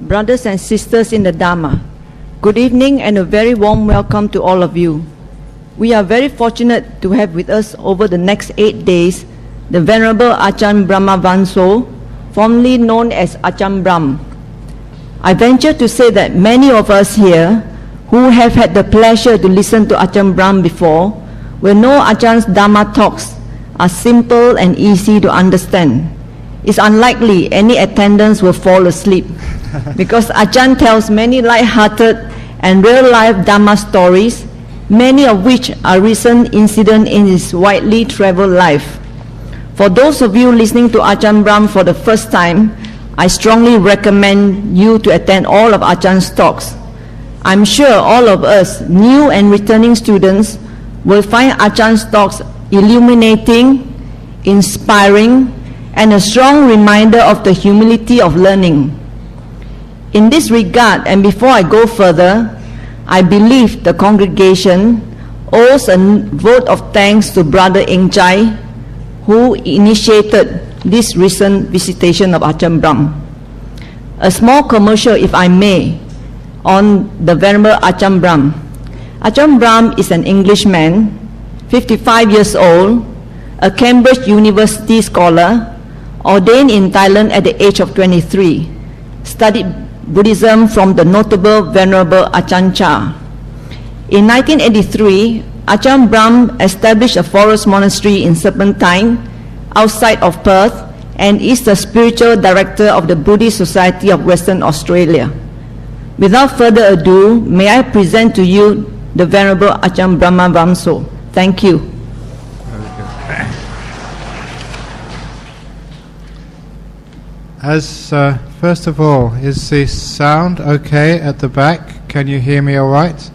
brothers and sisters in the Dharma. Good evening and a very warm welcome to all of you. We are very fortunate to have with us over the next 8 days the Venerable Ajahn Brahma, formerly known as Ajahn Brahm. I venture to say that many of us here who have had the pleasure to listen to Ajahn Brahm before will know Ajahn's Dharma talks are simple and easy to understand. It's unlikely any attendants will fall asleep because Ajahn tells many light-hearted and real-life Dharma stories, many of which are recent incidents in his widely traveled life. For those of you listening to Ajahn Brahm for the first time, I strongly recommend you to attend all of Ajahn's talks. I'm sure all of us, new and returning students, will find Ajahn's talks illuminating, inspiring, and a strong reminder of the humility of learning. In this regard, and before I go further, I believe the congregation owes a vote of thanks to Brother Eng Chai, who initiated this recent visitation of Ajahn Brahm. A small commercial, if I may, on the Venerable Ajahn Brahm. Ajahn Brahm is an Englishman, 55 years old, a Cambridge University scholar, ordained in Thailand at the age of 23, studied Buddhism from the notable Venerable Ajahn Chah. In 1983, Ajahn Brahm established a forest monastery in Serpentine, outside of Perth, and is the spiritual director of the Buddhist Society of Western Australia. Without further ado, may I present to you the Venerable Ajahn Brahma Vamso. Thank you. First of all, is the sound okay at the back? Can you hear me all right?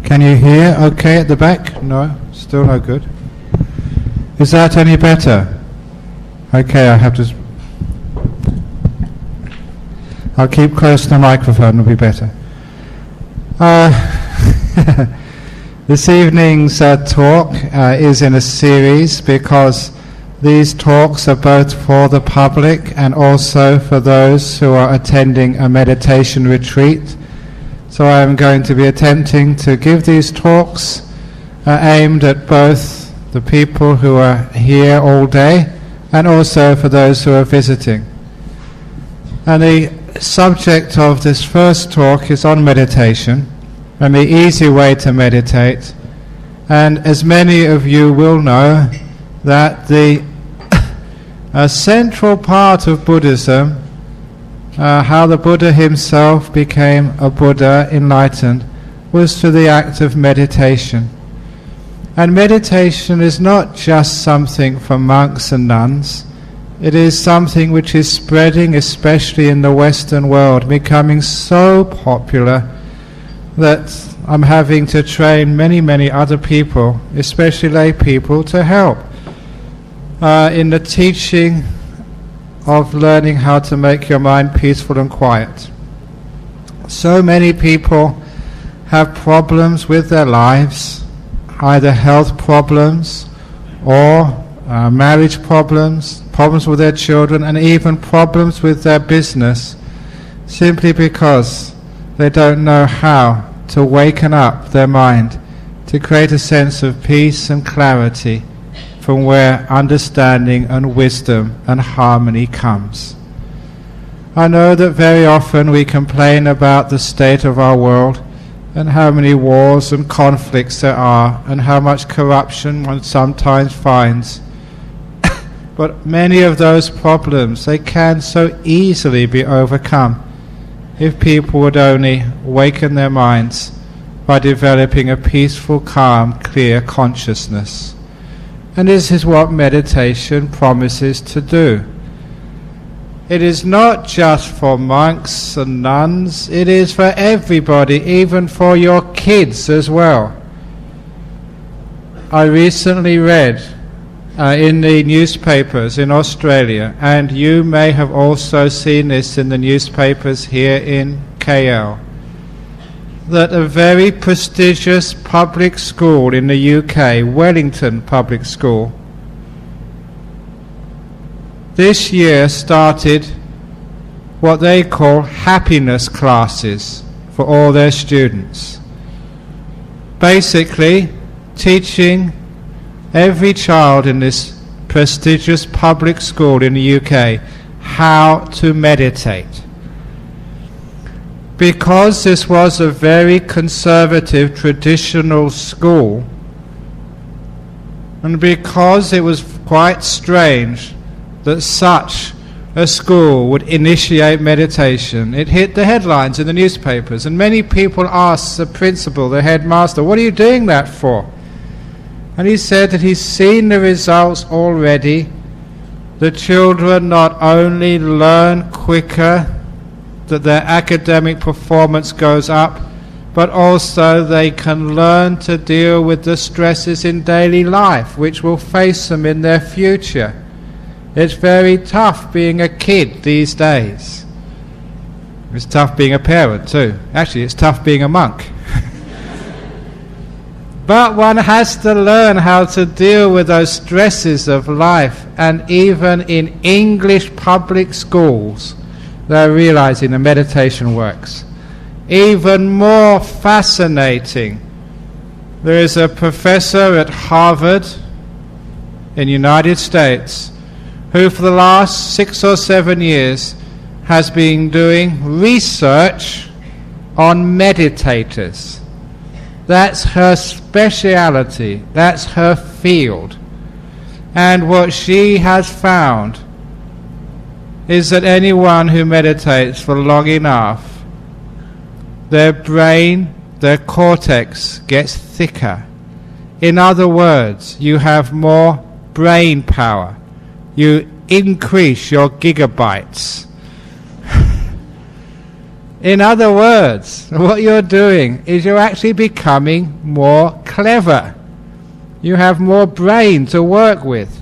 Can you hear okay at the back? No? Still no good? Is that any better? Okay, I'll keep close to the microphone, it'll be better. This evening's talk is in a series because these talks are both for the public and also for those who are attending a meditation retreat. So I am going to be attempting to give these talks aimed at both the people who are here all day and also for those who are visiting. And the subject of this first talk is on meditation and the easy way to meditate. And as many of you will know, that the central part of Buddhism, how the Buddha himself became a Buddha enlightened, was through the act of meditation. And meditation is not just something for monks and nuns. It is something which is spreading, especially in the Western world, becoming so popular that I'm having to train many other people, especially lay people, to help in the teaching of learning how to make your mind peaceful and quiet. So many people have problems with their lives, either health problems or marriage problems, problems with their children, and even problems with their business, simply because they don't know how to waken up their mind to create a sense of peace and clarity from where understanding and wisdom and harmony comes. I know that very often we complain about the state of our world and how many wars and conflicts there are and how much corruption one sometimes finds. But many of those problems, they can so easily be overcome if people would only waken their minds by developing a peaceful, calm, clear consciousness. And this is what meditation promises to do. It is not just for monks and nuns, it is for everybody, even for your kids as well. I recently read in the newspapers in Australia, and you may have also seen this in the newspapers here in KL, that a very prestigious public school in the UK, Wellington Public School, this year started what they call happiness classes for all their students. Basically, teaching every child in this prestigious public school in the UK how to meditate. Because this was a very conservative, traditional school, and because it was quite strange that such a school would initiate meditation, it hit the headlines in the newspapers, and many people asked the principal, the headmaster, "What are you doing that for?" And he said that he's seen the results already. The children not only learn quicker, that their academic performance goes up, but also they can learn to deal with the stresses in daily life which will face them in their future. It's very tough being a kid these days. It's tough being a parent too. Actually, it's tough being a monk. But one has to learn how to deal with those stresses of life, and even in English public schools they're realizing the meditation works. Even more fascinating, there is a professor at Harvard in the United States who for the last 6 or 7 years has been doing research on meditators. That's her speciality, that's her field. And what she has found is that anyone who meditates for long enough, their brain, their cortex gets thicker. In other words, you have more brain power. You increase your gigabytes. In other words, what you're doing is you're actually becoming more clever. You have more brain to work with.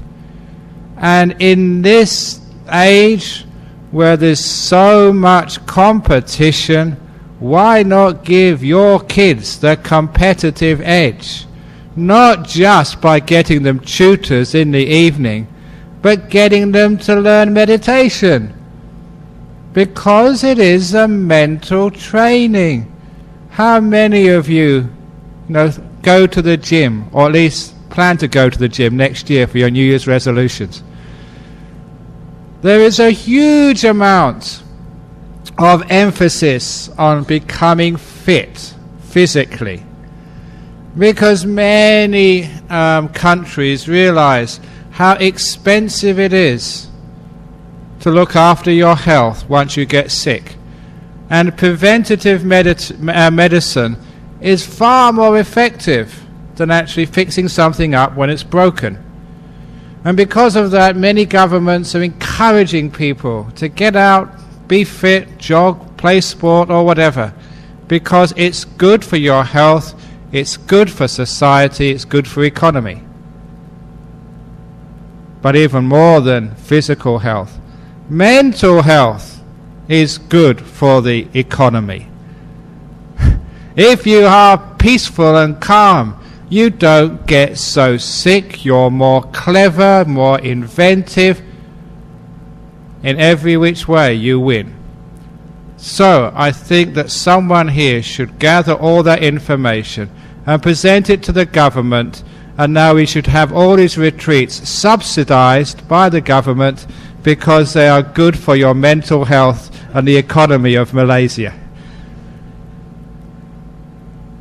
And in this age where there's so much competition, why not give your kids the competitive edge? Not just by getting them tutors in the evening, but getting them to learn meditation. Because it is a mental training. How many of you, go to the gym, or at least plan to go to the gym next year for your New Year's resolutions? There is a huge amount of emphasis on becoming fit physically, because many countries realize how expensive it is to look after your health once you get sick. And preventative medicine is far more effective than actually fixing something up when it's broken. And because of that, many governments are encouraging people to get out, be fit, jog, play sport or whatever, because it's good for your health, it's good for society, it's good for economy. But even more than physical health, mental health is good for the economy. If you are peaceful and calm, you don't get so sick, you're more clever, more inventive. In every which way you win. So I think that someone here should gather all that information and present it to the government, and now we should have all these retreats subsidized by the government because they are good for your mental health and the economy of Malaysia.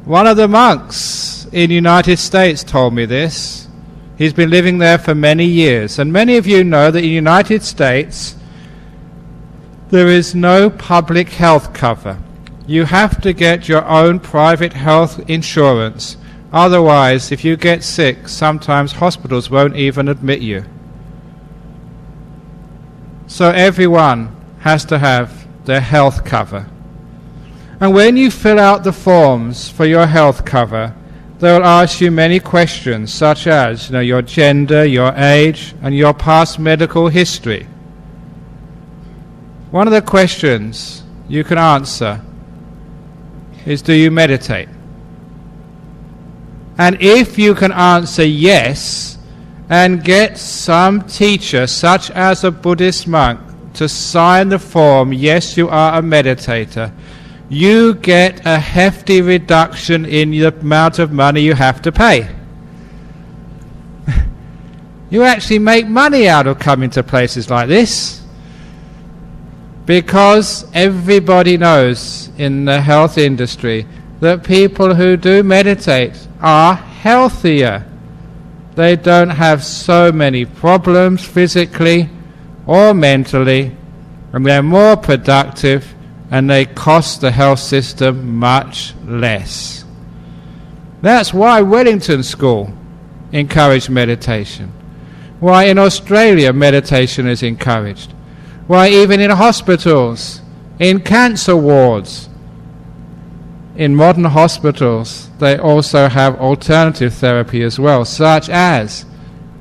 One of the monks in the United States told me this. He's been living there for many years, and many of you know that in the United States there is no public health cover. You have to get your own private health insurance. Otherwise, if you get sick, sometimes hospitals won't even admit you. So everyone has to have their health cover. And when you fill out the forms for your health cover, they'll ask you many questions, such as your gender, your age, and your past medical history. One of the questions you can answer is, do you meditate? And if you can answer yes, and get some teacher, such as a Buddhist monk, to sign the form, yes, you are a meditator, you get a hefty reduction in the amount of money you have to pay. You actually make money out of coming to places like this, because everybody knows in the health industry that people who do meditate are healthier. They don't have so many problems physically or mentally, and they're more productive, and they cost the health system much less. That's why Wellington School encouraged meditation. Why in Australia meditation is encouraged. Why even in hospitals, in cancer wards, in modern hospitals, they also have alternative therapy as well, such as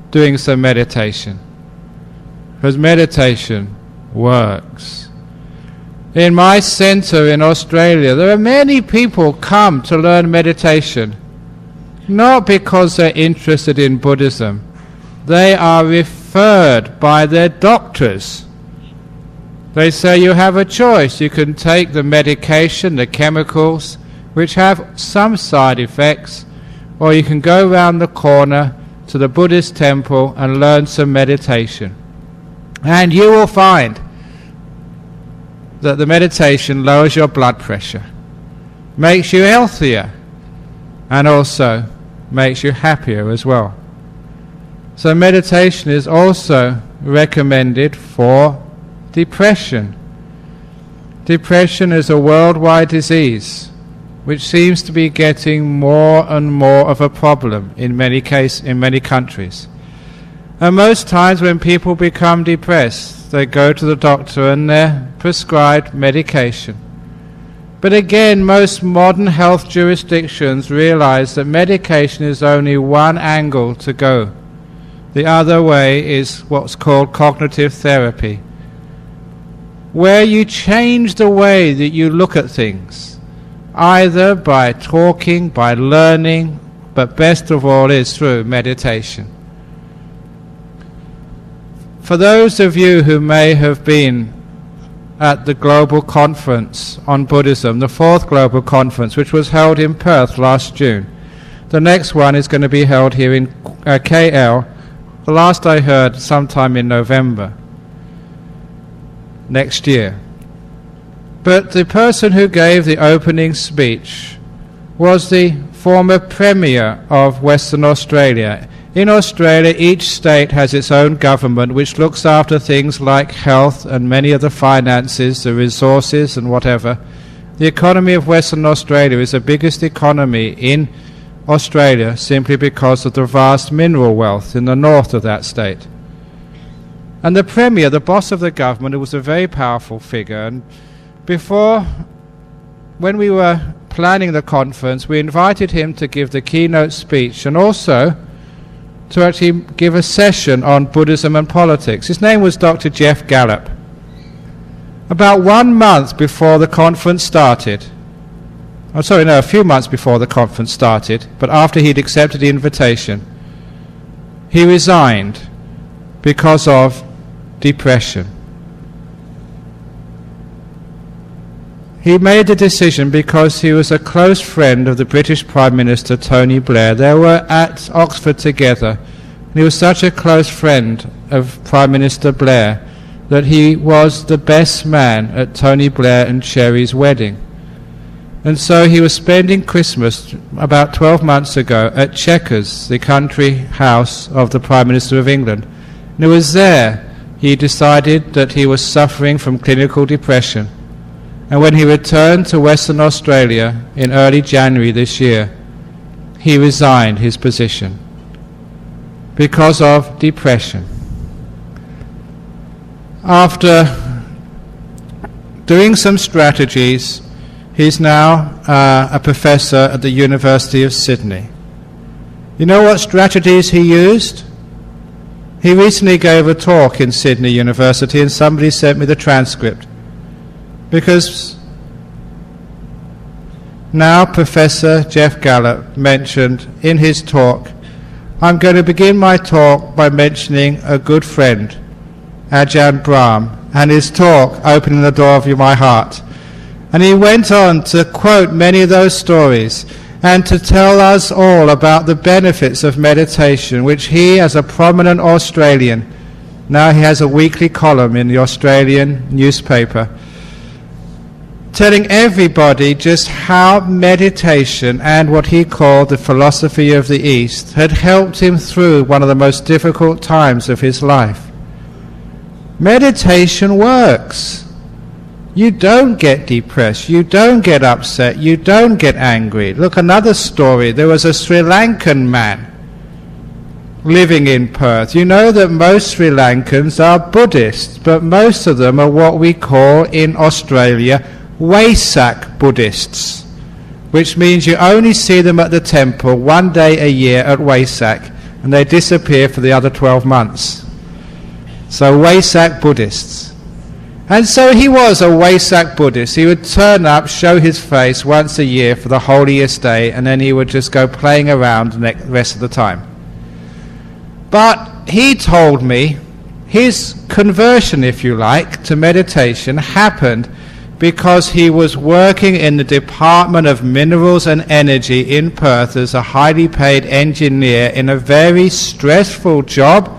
doing some meditation. Because meditation works. In my centre in Australia, there are many people come to learn meditation, not because they're interested in Buddhism. They are referred by their doctors. They say you have a choice. You can take the medication, the chemicals, which have some side effects, or you can go round the corner to the Buddhist temple and learn some meditation. And you will find that the meditation lowers your blood pressure, makes you healthier, and also makes you happier as well. So meditation is also recommended for depression. Depression is a worldwide disease which seems to be getting more and more of a problem in many countries. And most times when people become depressed, they go to the doctor and they're prescribed medication. But again, most modern health jurisdictions realize that medication is only one angle to go. The other way is what's called cognitive therapy, where you change the way that you look at things, either by talking, by learning, but best of all is through meditation. For those of you who may have been at the Global Conference on Buddhism, the fourth Global Conference, which was held in Perth last June, the next one is going to be held here in KL, the last I heard, sometime in November next year. But the person who gave the opening speech was the former Premier of Western Australia. In Australia, each state has its own government which looks after things like health and many of the finances, the resources and whatever. The economy of Western Australia is the biggest economy in Australia simply because of the vast mineral wealth in the north of that state. And the Premier, the boss of the government, who was a very powerful figure, and when we were planning the conference, we invited him to give the keynote speech and also to actually give a session on Buddhism and Politics. His name was Dr. Jeff Gallup. About 1 month before the conference started, a few months before the conference started, but after he'd accepted the invitation, he resigned because of depression. He made the decision because he was a close friend of the British Prime Minister Tony Blair. They were at Oxford together, and he was such a close friend of Prime Minister Blair that he was the best man at Tony Blair and Cherry's wedding. And so he was spending Christmas about 12 months ago at Chequers, the country house of the Prime Minister of England. And it was there he decided that he was suffering from clinical depression. And when he returned to Western Australia in early January this year, he resigned his position because of depression. After doing some strategies, he's now a professor at the University of Sydney. You know what strategies he used? He recently gave a talk in Sydney University, and somebody sent me the transcript. Because now Professor Jeff Gallup mentioned in his talk I'm going to begin my talk by mentioning a good friend, Ajahn Brahm, and his talk, Opening the Door of My Heart. And he went on to quote many of those stories and to tell us all about the benefits of meditation, which he, as a prominent Australian, now he has a weekly column in the Australian newspaper, telling everybody just how meditation and what he called the philosophy of the East had helped him through one of the most difficult times of his life. Meditation works. You don't get depressed, you don't get upset, you don't get angry. Look, another story. There was a Sri Lankan man living in Perth. You know that most Sri Lankans are Buddhists, but most of them are what we call in Australia Wesak Buddhists, which means you only see them at the temple one day a year at Wesak, and they disappear for the other 12 months. So Wesak Buddhists. And so he was a Wesak Buddhist. He would turn up, show his face once a year for the holiest day, and then he would just go playing around the rest of the time. But he told me his conversion, if you like, to meditation happened because he was working in the Department of Minerals and Energy in Perth as a highly paid engineer in a very stressful job.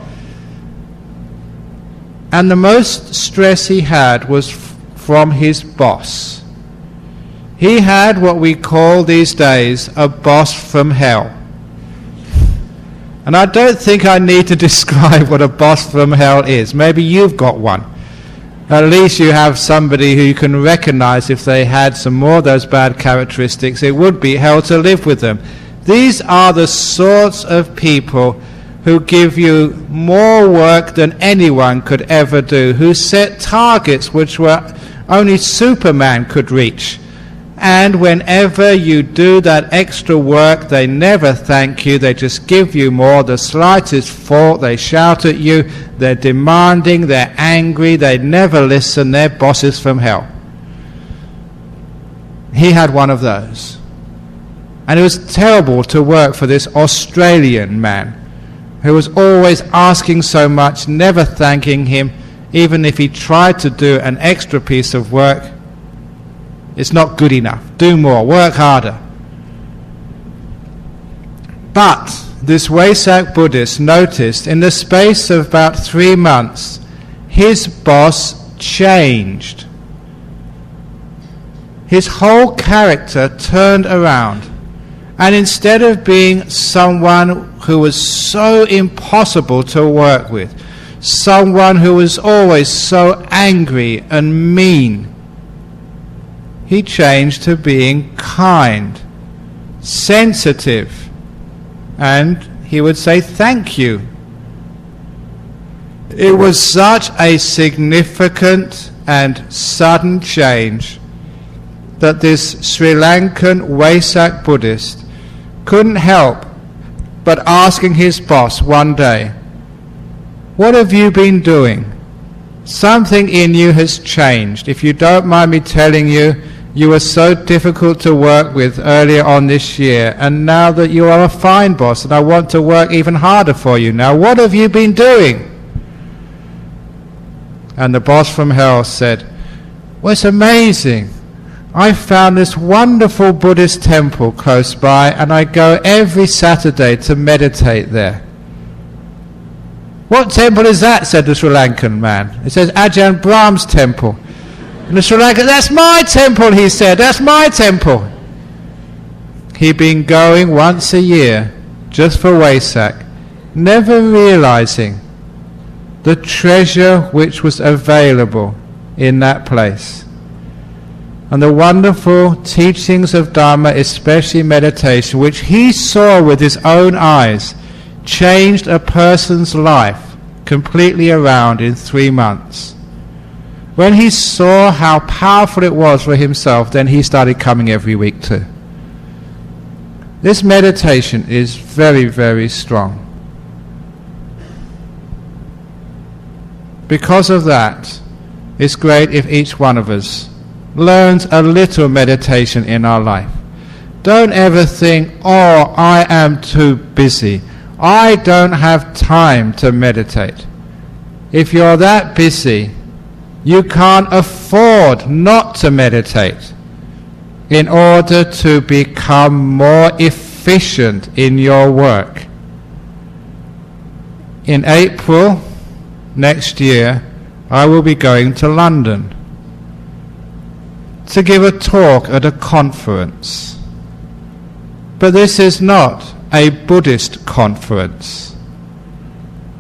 And the most stress he had was from his boss. He had what we call these days a boss from hell. And I don't think I need to describe what a boss from hell is. Maybe you've got one. At least you have somebody who you can recognize if they had some more of those bad characteristics. It would be hell to live with them. These are the sorts of people who give you more work than anyone could ever do, who set targets which were only Superman could reach. And whenever you do that extra work, they never thank you, they just give you more. The slightest fault, they shout at you, they're demanding, they're angry, they never listen, they're bosses from hell. He had one of those. And it was terrible to work for this Australian man, who was always asking so much, never thanking him, even if he tried to do an extra piece of work. It's not good enough. Do more. Work harder. But this Wesak Buddhist noticed in the space of about 3 months, his boss changed. His whole character turned around. And instead of being someone who was so impossible to work with, someone who was always so angry and mean, he changed to being kind, sensitive, and he would say thank you. It was such a significant and sudden change that this Sri Lankan Wesak Buddhist couldn't help but asking his boss one day, "What have you been doing? Something in you has changed. If you don't mind me telling you, you were so difficult to work with earlier on this year, and now that you are a fine boss and I want to work even harder for you now, what have you been doing?" And the boss from hell said, "Well, it's amazing. I found this wonderful Buddhist temple close by, and I go every Saturday to meditate there." "What temple is that?" said the Sri Lankan man. It says Ajahn Brahm's temple. And the Sri Lankan, "That's my temple," he said. "That's my temple." He'd been going once a year just for Wesak, never realizing the treasure which was available in that place. And the wonderful teachings of Dharma, especially meditation, which he saw with his own eyes, changed a person's life completely around in 3 months. When he saw how powerful it was for himself, then he started coming every week too. This meditation is very, very strong. Because of that, it's great if each one of us learns a little meditation in our life. Don't ever think, "Oh, I am too busy," I don't have time to meditate. If you're that busy, you can't afford not to meditate in order to become more efficient in your work. In April next year, I will be going to London to give a talk at a conference. But this is not a Buddhist conference.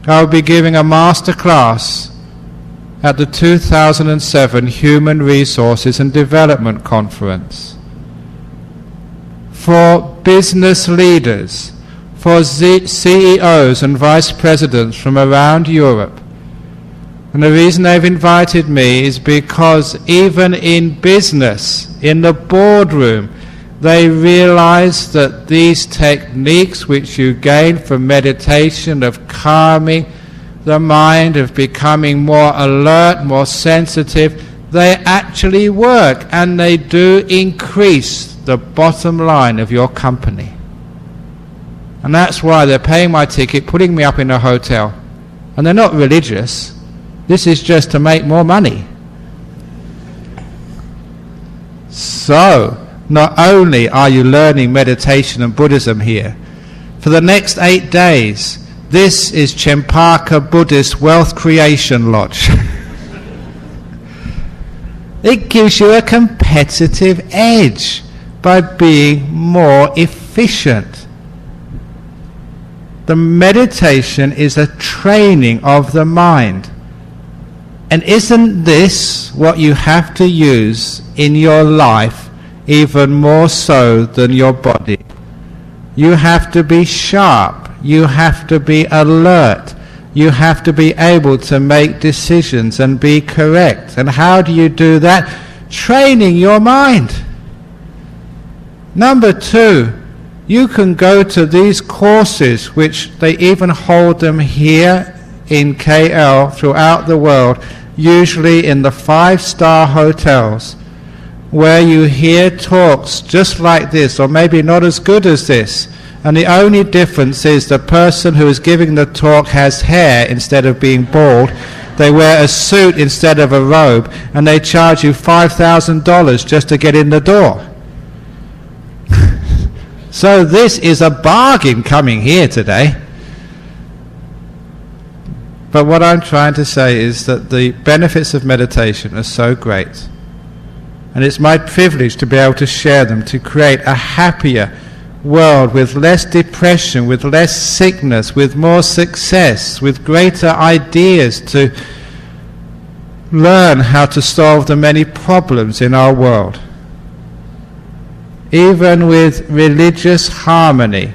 I will be giving a master class at the 2007 Human Resources and Development Conference for business leaders, for CEOs and vice presidents from around Europe. And the reason they've invited me is because even in business, in the boardroom, they realize that these techniques which you gain from meditation, of calming the mind, of becoming more alert, more sensitive, they actually work, and they do increase the bottom line of your company. And that's why they're paying my ticket, putting me up in a hotel. And they're not religious. This is just to make more money. So, not only are you learning meditation and Buddhism here, for the next 8 days, this is Chempaka Buddhist Wealth Creation Lodge. It gives you a competitive edge by being more efficient. The meditation is a training of the mind. And isn't this what you have to use in your life even more so than your body? You have to be sharp. You have to be alert. You have to be able to make decisions and be correct. And how do you do that? Training your mind. Number 2, you can go to these courses, which they even hold them here in KL throughout the world, usually in the 5-star hotels, where you hear talks just like this, or maybe not as good as this, and the only difference is the person who is giving the talk has hair instead of being bald. They wear a suit instead of a robe, and they charge you $5,000 just to get in the door. So this is a bargain coming here today. But what I'm trying to say is that the benefits of meditation are so great. And it's my privilege to be able to share them, to create a happier world with less depression, with less sickness, with more success, with greater ideas to learn how to solve the many problems in our world. Even with religious harmony,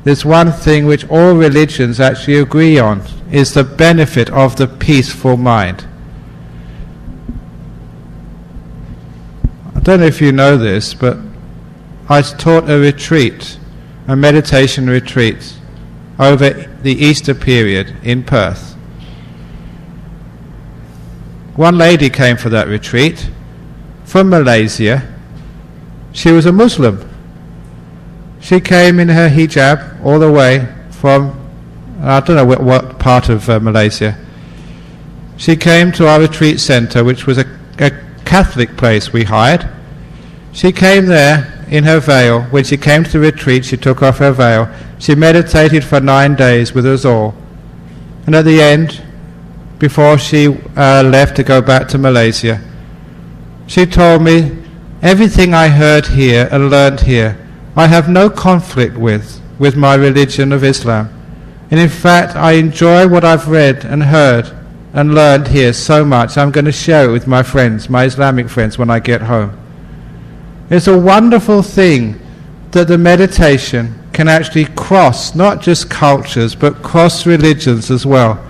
there's one thing which all religions actually agree on, is the benefit of the peaceful mind. I don't know if you know this, but I taught a retreat, a meditation retreat, over the Easter period in Perth. One lady came for that retreat from Malaysia. She was a Muslim. She came in her hijab all the way from, I don't know what part of Malaysia. She came to our retreat center, which was a Catholic place we hired. She came there in her veil. When she came to the retreat, she took off her veil. She meditated for 9 days with us all. And at the end, before she left to go back to Malaysia, she told me, everything I heard here and learned here, I have no conflict with my religion of Islam. And in fact, I enjoy what I've read and heard and learned here so much. I'm going to share it with my friends, my Islamic friends, when I get home. It's a wonderful thing that the meditation can actually cross not just cultures, but cross religions as well.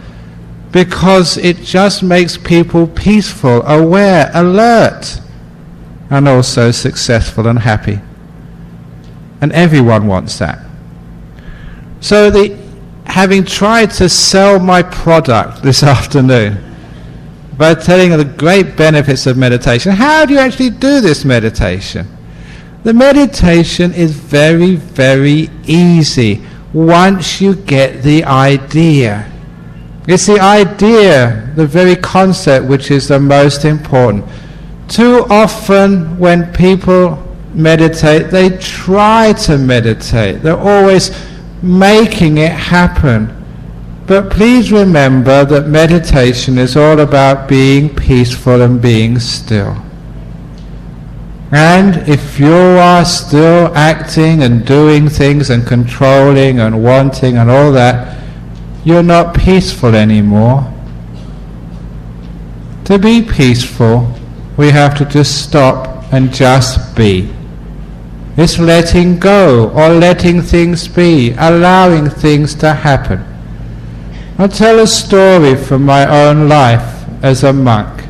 Because it just makes people peaceful, aware, alert, and also successful and happy. And everyone wants that. So having tried to sell my product this afternoon by telling the great benefits of meditation, how do you actually do this meditation? The meditation is very, very easy. once you get the idea. It's the idea, the very concept, which is the most important. Too often when people meditate, they try to meditate. They're always making it happen. But please remember that meditation is all about being peaceful and being still. And if you are still acting and doing things and controlling and wanting and all that, you're not peaceful anymore. To be peaceful, we have to just stop and just be. It's letting go or letting things be, allowing things to happen. I'll tell a story from my own life as a monk.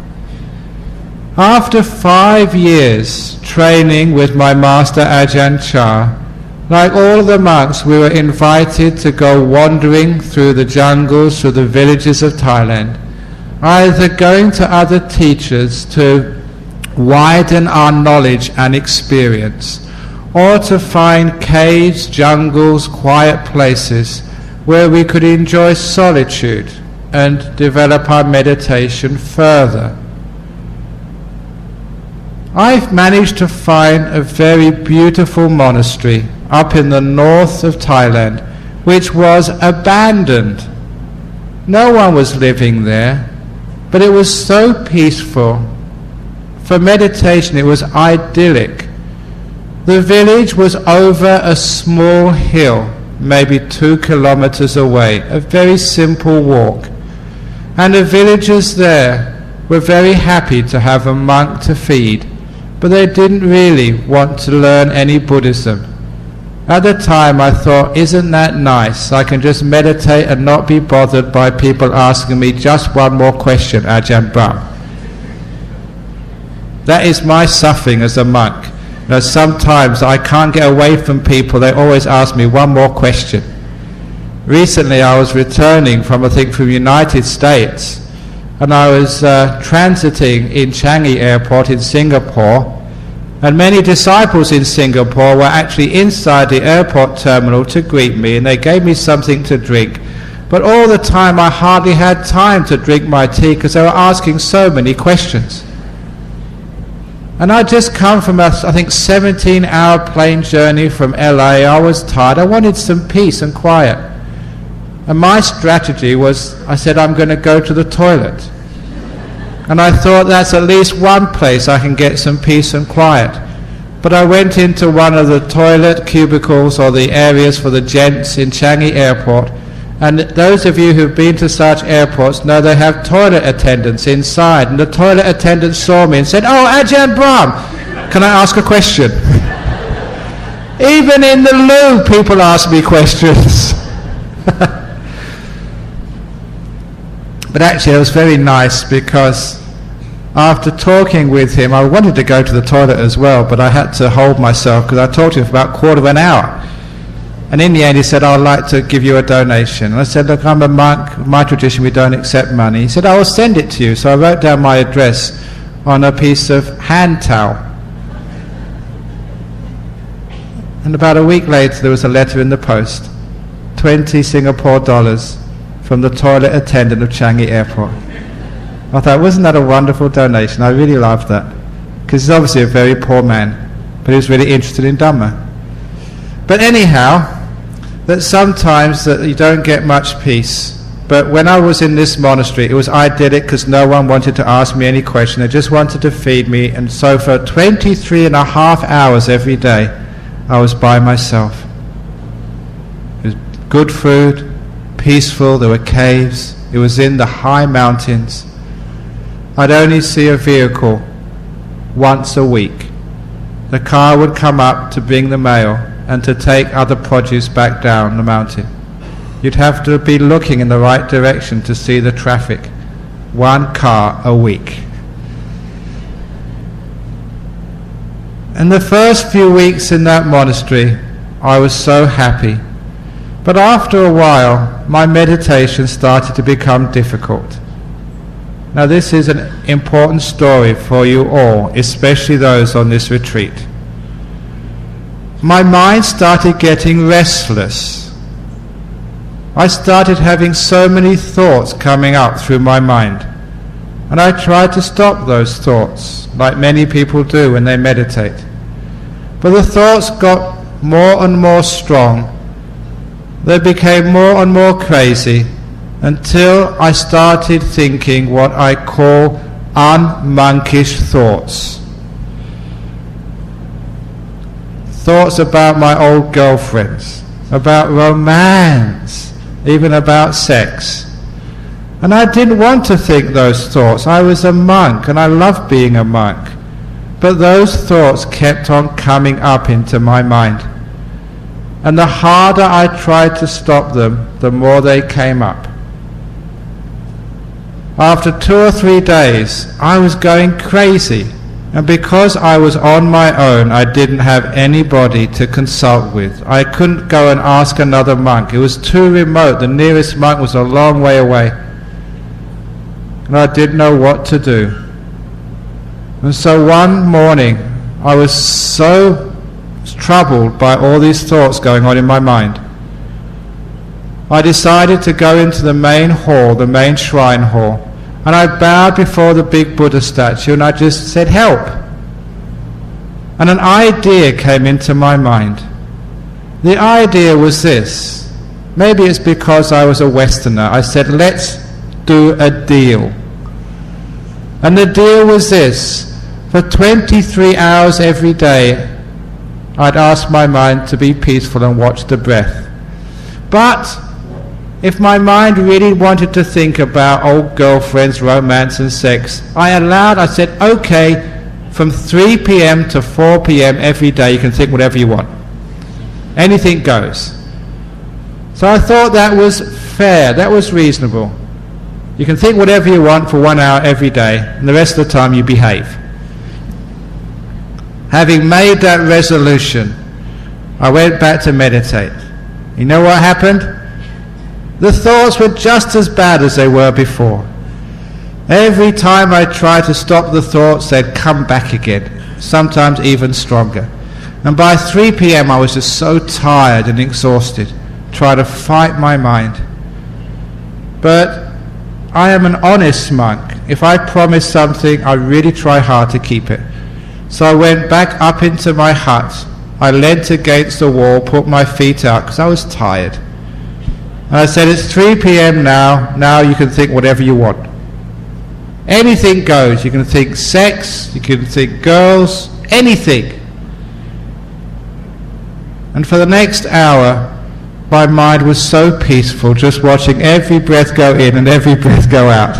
After 5 years training with my master Ajahn Chah, like all the monks, we were invited to go wandering through the jungles, through the villages of Thailand, either going to other teachers to widen our knowledge and experience, or to find caves, jungles, quiet places where we could enjoy solitude and develop our meditation further. I've managed to find a very beautiful monastery up in the north of Thailand, which was abandoned. No one was living there, but it was so peaceful. For meditation, it was idyllic. The village was over a small hill, maybe 2 kilometers away, a very simple walk. And the villagers there were very happy to have a monk to feed, but they didn't really want to learn any Buddhism. At the time I thought, isn't that nice? I can just meditate and not be bothered by people asking me just one more question, Ajahn Brahm. That is my suffering as a monk. You know, sometimes I can't get away from people, they always ask me one more question. Recently I was returning from the United States, and I was transiting in Changi Airport in Singapore, and many disciples in Singapore were actually inside the airport terminal to greet me, and they gave me something to drink. But all the time I hardly had time to drink my tea because they were asking so many questions. And I'd just come from a, 17-hour plane journey from LA. I was tired. I wanted some peace and quiet. And my strategy was, I said, I'm going to go to the toilet. And I thought that's at least one place I can get some peace and quiet. But I went into one of the toilet cubicles or the areas for the gents in Changi Airport. And those of you who've been to such airports know they have toilet attendants inside. And the toilet attendant saw me and said, "Oh, Ajahn Brahm, can I ask a question?" Even in the loo, people ask me questions. But actually it was very nice, because after talking with him, I wanted to go to the toilet as well, but I had to hold myself because I talked to him for about a quarter of an hour. And in the end he said, "I'd like to give you a donation." And I said, "Look, I'm a monk. In my tradition we don't accept money." He said, "I will send it to you." So I wrote down my address on a piece of hand towel. And about a week later there was a letter in the post, 20 Singapore dollars from the toilet attendant of Changi Airport. I thought, wasn't that a wonderful donation? I really loved that, because he's obviously a very poor man, but he was really interested in Dhamma. But anyhow, that sometimes that you don't get much peace. But when I was in this monastery, it was idyllic because no one wanted to ask me any question. They just wanted to feed me. And so for 23.5 hours every day, I was by myself. It was good food, peaceful, there were caves, it was in the high mountains. I'd only see a vehicle once a week. The car would come up to bring the mail and to take other produce back down the mountain. You'd have to be looking in the right direction to see the traffic. One car a week. In the first few weeks in that monastery, I was so happy. But after a while, my meditation started to become difficult. Now this is an important story for you all, especially those on this retreat. My mind started getting restless. I started having so many thoughts coming up through my mind. And I tried to stop those thoughts, like many people do when they meditate. But the thoughts got more and more strong. They became more and more crazy until I started thinking what I call unmonkish thoughts. Thoughts about my old girlfriends, about romance, even about sex. And I didn't want to think those thoughts. I was a monk and I loved being a monk. But those thoughts kept on coming up into my mind. And the harder I tried to stop them, the more they came up. After 2 or 3 days, I was going crazy. And because I was on my own, I didn't have anybody to consult with. I couldn't go and ask another monk. It was too remote. The nearest monk was a long way away. And I didn't know what to do. And so one morning, I was so troubled by all these thoughts going on in my mind. I decided to go into the main hall, the main shrine hall, and I bowed before the big Buddha statue and I just said, "Help!" And an idea came into my mind. The idea was this. Maybe it's because I was a Westerner. I said, "Let's do a deal." And the deal was this. For 23 hours every day, I'd ask my mind to be peaceful and watch the breath. But if my mind really wanted to think about old girlfriends, romance and sex, I said, okay, from 3 p.m. to 4 p.m. every day you can think whatever you want. Anything goes. So I thought that was fair, that was reasonable. You can think whatever you want for 1 hour every day, and the rest of the time you behave. Having made that resolution, I went back to meditate. You know what happened? The thoughts were just as bad as they were before. Every time I tried to stop the thoughts, they'd come back again, sometimes even stronger. And by 3 p.m. I was just so tired and exhausted, trying to fight my mind. But I am an honest monk. If I promise something, I really try hard to keep it. So I went back up into my hut. I leant against the wall, put my feet out, because I was tired. And I said, it's 3 p.m. now you can think whatever you want. Anything goes. You can think sex, you can think girls, anything. And for the next hour, my mind was so peaceful, just watching every breath go in and every breath go out.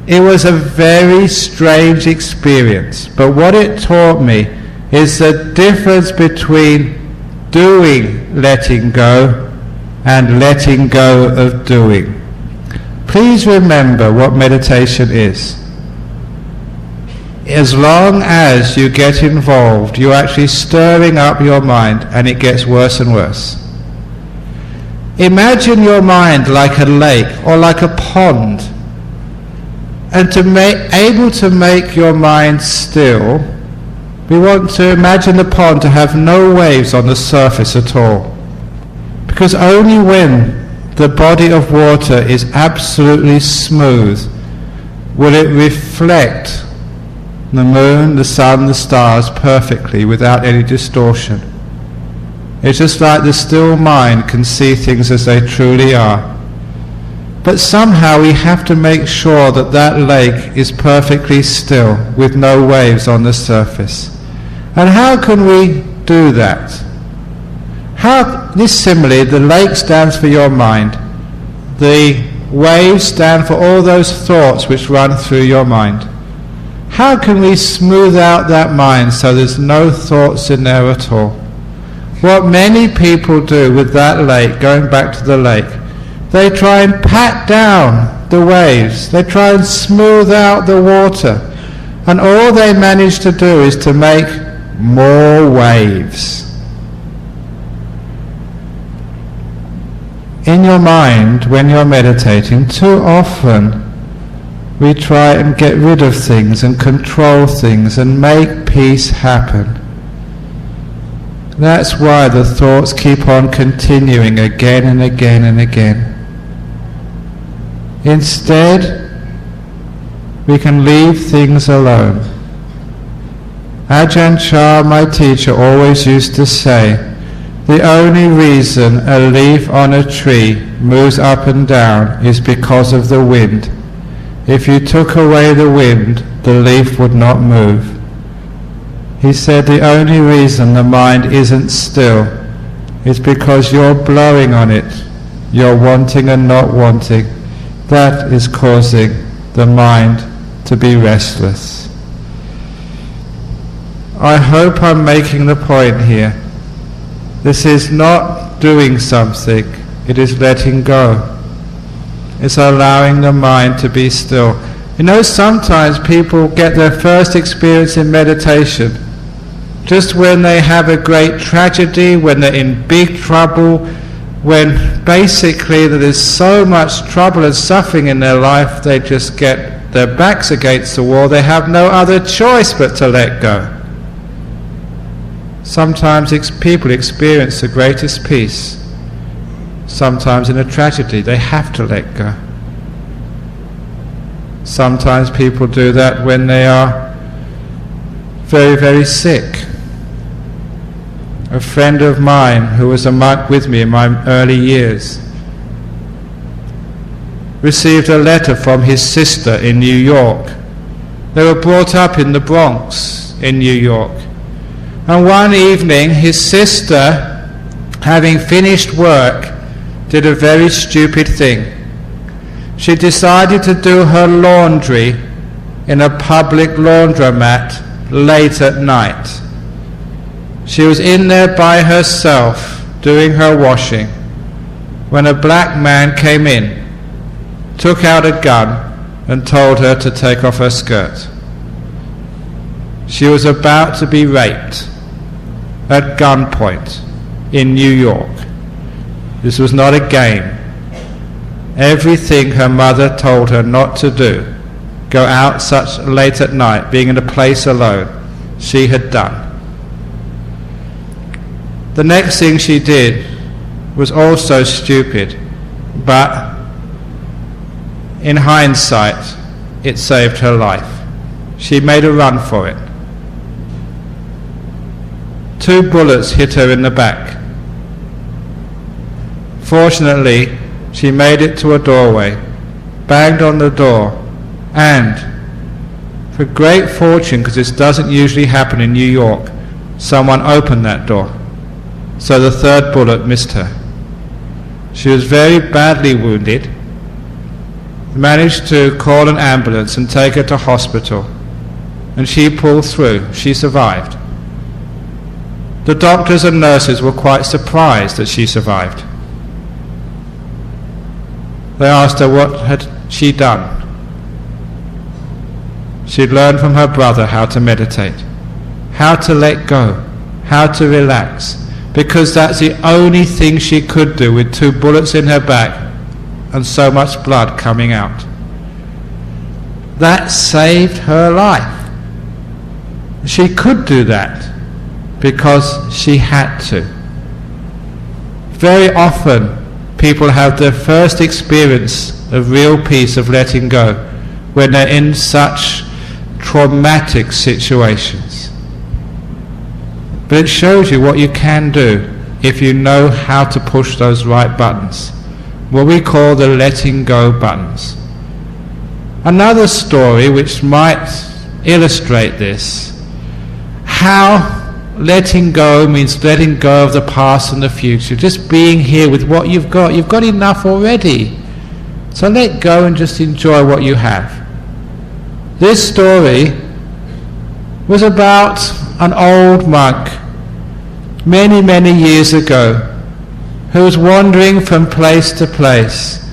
It was a very strange experience, but what it taught me is the difference between doing letting go and letting go of doing. Please remember what meditation is. As long as you get involved, you're actually stirring up your mind and it gets worse and worse. Imagine your mind like a lake or like a pond. And to able to make your mind still, we want to imagine the pond to have no waves on the surface at all. Because only when the body of water is absolutely smooth will it reflect the moon, the sun, the stars perfectly without any distortion. It's just like the still mind can see things as they truly are. But somehow we have to make sure that that lake is perfectly still with no waves on the surface. And how can we do that? This simile, the lake stands for your mind. The waves stand for all those thoughts which run through your mind. How can we smooth out that mind so there's no thoughts in there at all? What many people do with that lake, going back to the lake, they try and pat down the waves. They try and smooth out the water. And all they manage to do is to make more waves. In your mind, when you're meditating, too often we try and get rid of things and control things and make peace happen. That's why the thoughts keep on continuing again and again and again. Instead, we can leave things alone. Ajahn Chah, my teacher, always used to say, the only reason a leaf on a tree moves up and down is because of the wind. If you took away the wind, the leaf would not move. He said the only reason the mind isn't still is because you're blowing on it. You're wanting and not wanting. That is causing the mind to be restless. I hope I'm making the point here. This is not doing something, it is letting go. It's allowing the mind to be still. You know, sometimes people get their first experience in meditation just when they have a great tragedy, when they're in big trouble, when basically there is so much trouble and suffering in their life, they just get their backs against the wall. They have no other choice but to let go. Sometimes people experience the greatest peace. Sometimes in a tragedy they have to let go. Sometimes people do that when they are very, very sick. A friend of mine who was a monk with me in my early years received a letter from his sister in New York. They were brought up in the Bronx in New York. And one evening his sister, having finished work, did a very stupid thing. She decided to do her laundry in a public laundromat late at night. She was in there by herself doing her washing when a black man came in, took out a gun and told her to take off her skirt. She was about to be raped at gunpoint in New York. This was not a game. Everything her mother told her not to do, go out such late at night, being in a place alone, she had done. The next thing she did was also stupid, but in hindsight, it saved her life. She made a run for it. 2 bullets hit her in the back. Fortunately, she made it to a doorway, banged on the door, and, for great fortune, because this doesn't usually happen in New York, someone opened that door. So the 3rd bullet missed her. She was very badly wounded, managed to call an ambulance and take her to hospital, and she pulled through. She survived. The doctors and nurses were quite surprised that she survived. They asked her what had she done. She'd learned from her brother how to meditate, how to let go, how to relax, because that's the only thing she could do with 2 bullets in her back and so much blood coming out. That saved her life. She could do that because she had to. Very often people have their first experience of real peace, of letting go, when they're in such traumatic situations. But it shows you what you can do if you know how to push those right buttons, what we call the letting go buttons. Another story which might illustrate this, how letting go means letting go of the past and the future, just being here with what you've got. You've got enough already, so let go and just enjoy what you have. This story was about an old monk many, many years ago who was wandering from place to place,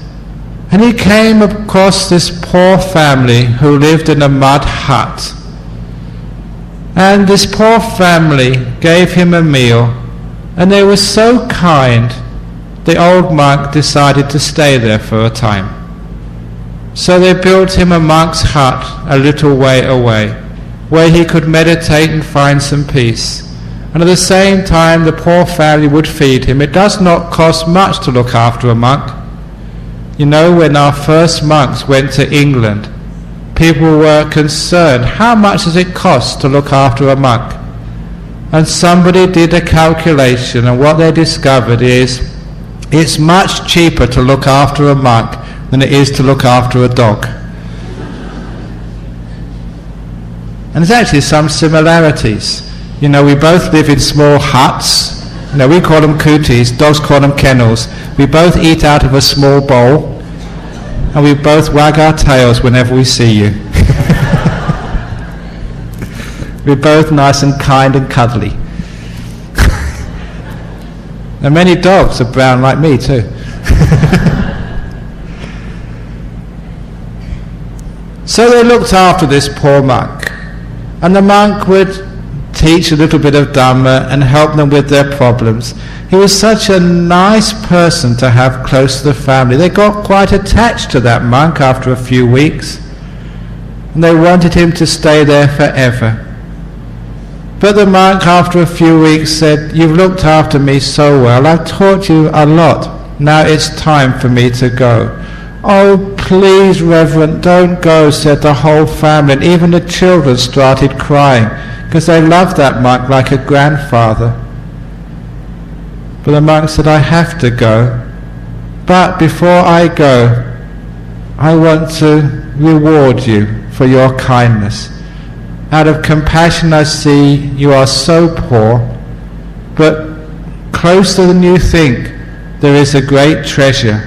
and he came across this poor family who lived in a mud hut. And this poor family gave him a meal, and they were so kind, the old monk decided to stay there for a time. So they built him a monk's hut a little way away, where he could meditate and find some peace. and at the same time the poor family would feed him. It does not cost much to look after a monk. You know, when our first monks went to England, people were concerned, how much does it cost to look after a monk? And somebody did a calculation, and what they discovered is it's much cheaper to look after a monk than it is to look after a dog. And there's actually some similarities. You know, we both live in small huts. You know, we call them kutis, dogs call them kennels. We both eat out of a small bowl, and we both wag our tails whenever we see you. We're both nice and kind and cuddly. And many dogs are brown like me too. So they looked after this poor monk, and the monk would teach a little bit of Dhamma and help them with their problems. He was such a nice person to have close to the family. They got quite attached to that monk after a few weeks, and they wanted him to stay there forever. But the monk, after a few weeks, said, "You've looked after me so well. I've taught you a lot. Now it's time for me to go." "Oh, please, Reverend, don't go," said the whole family, and even the children started crying, because they loved that monk like a grandfather. But the monk said, "I have to go. But before I go, I want to reward you for your kindness. Out of compassion I see you are so poor, but closer than you think there is a great treasure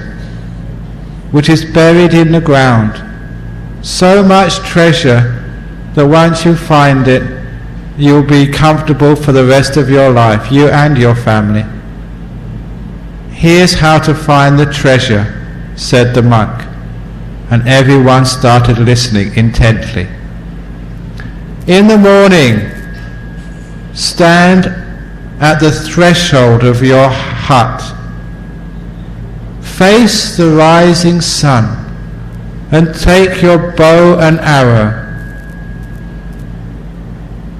which is buried in the ground. So much treasure that once you find it, you'll be comfortable for the rest of your life, you and your family. Here's how to find the treasure," said the monk, and everyone started listening intently. "In the morning, stand at the threshold of your hut. Face the rising sun and take your bow and arrow.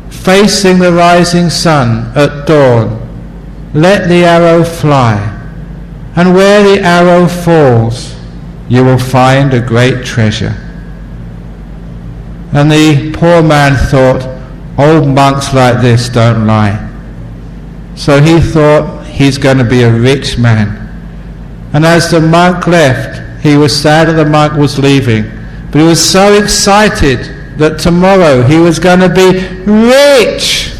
Facing the rising sun at dawn, let the arrow fly, and where the arrow falls, you will find a great treasure." And the poor man thought, old monks like this don't lie. So he thought he's going to be a rich man. And as the monk left, he was sad that the monk was leaving, but he was so excited that tomorrow he was going to be rich.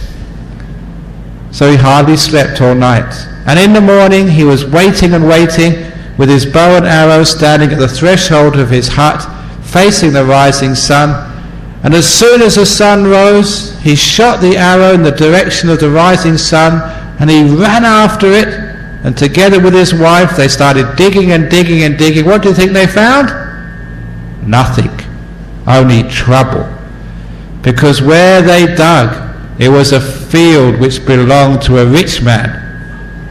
So he hardly slept all night. And in the morning he was waiting and waiting with his bow and arrow, standing at the threshold of his hut, facing the rising sun. And as soon as the sun rose, he shot the arrow in the direction of the rising sun, and he ran after it, and together with his wife they started digging and digging and digging. What do you think they found? Nothing. Only trouble. Because where they dug, it was a field which belonged to a rich man.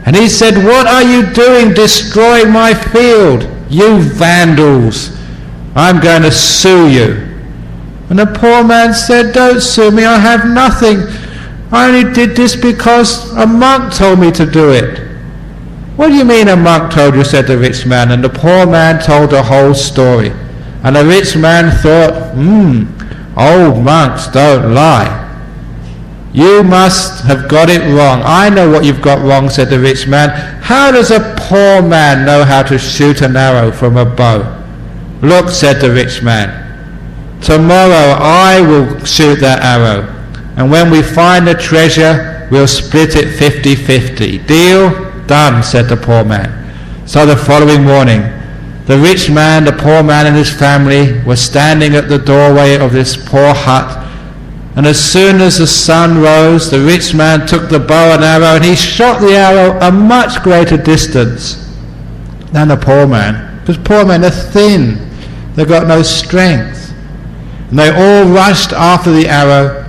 And he said, "What are you doing destroying my field? You vandals! I'm going to sue you." And the poor man said, "Don't sue me, I have nothing. I only did this because a monk told me to do it." "What do you mean a monk told you?" said the rich man. And the poor man told the whole story. And the rich man thought, old monks don't lie. "You must have got it wrong." "I know what you've got wrong," said the rich man. "How does a poor man know how to shoot an arrow from a bow?" "Look," said the rich man, "tomorrow I will shoot that arrow, and when we find the treasure, we'll split it 50-50. Deal?" "Done," said the poor man. So the following morning, the rich man, the poor man and his family were standing at the doorway of this poor hut, and as soon as the sun rose, the rich man took the bow and arrow, and he shot the arrow a much greater distance than the poor man. Because poor men are thin, they've got no strength. And they all rushed after the arrow,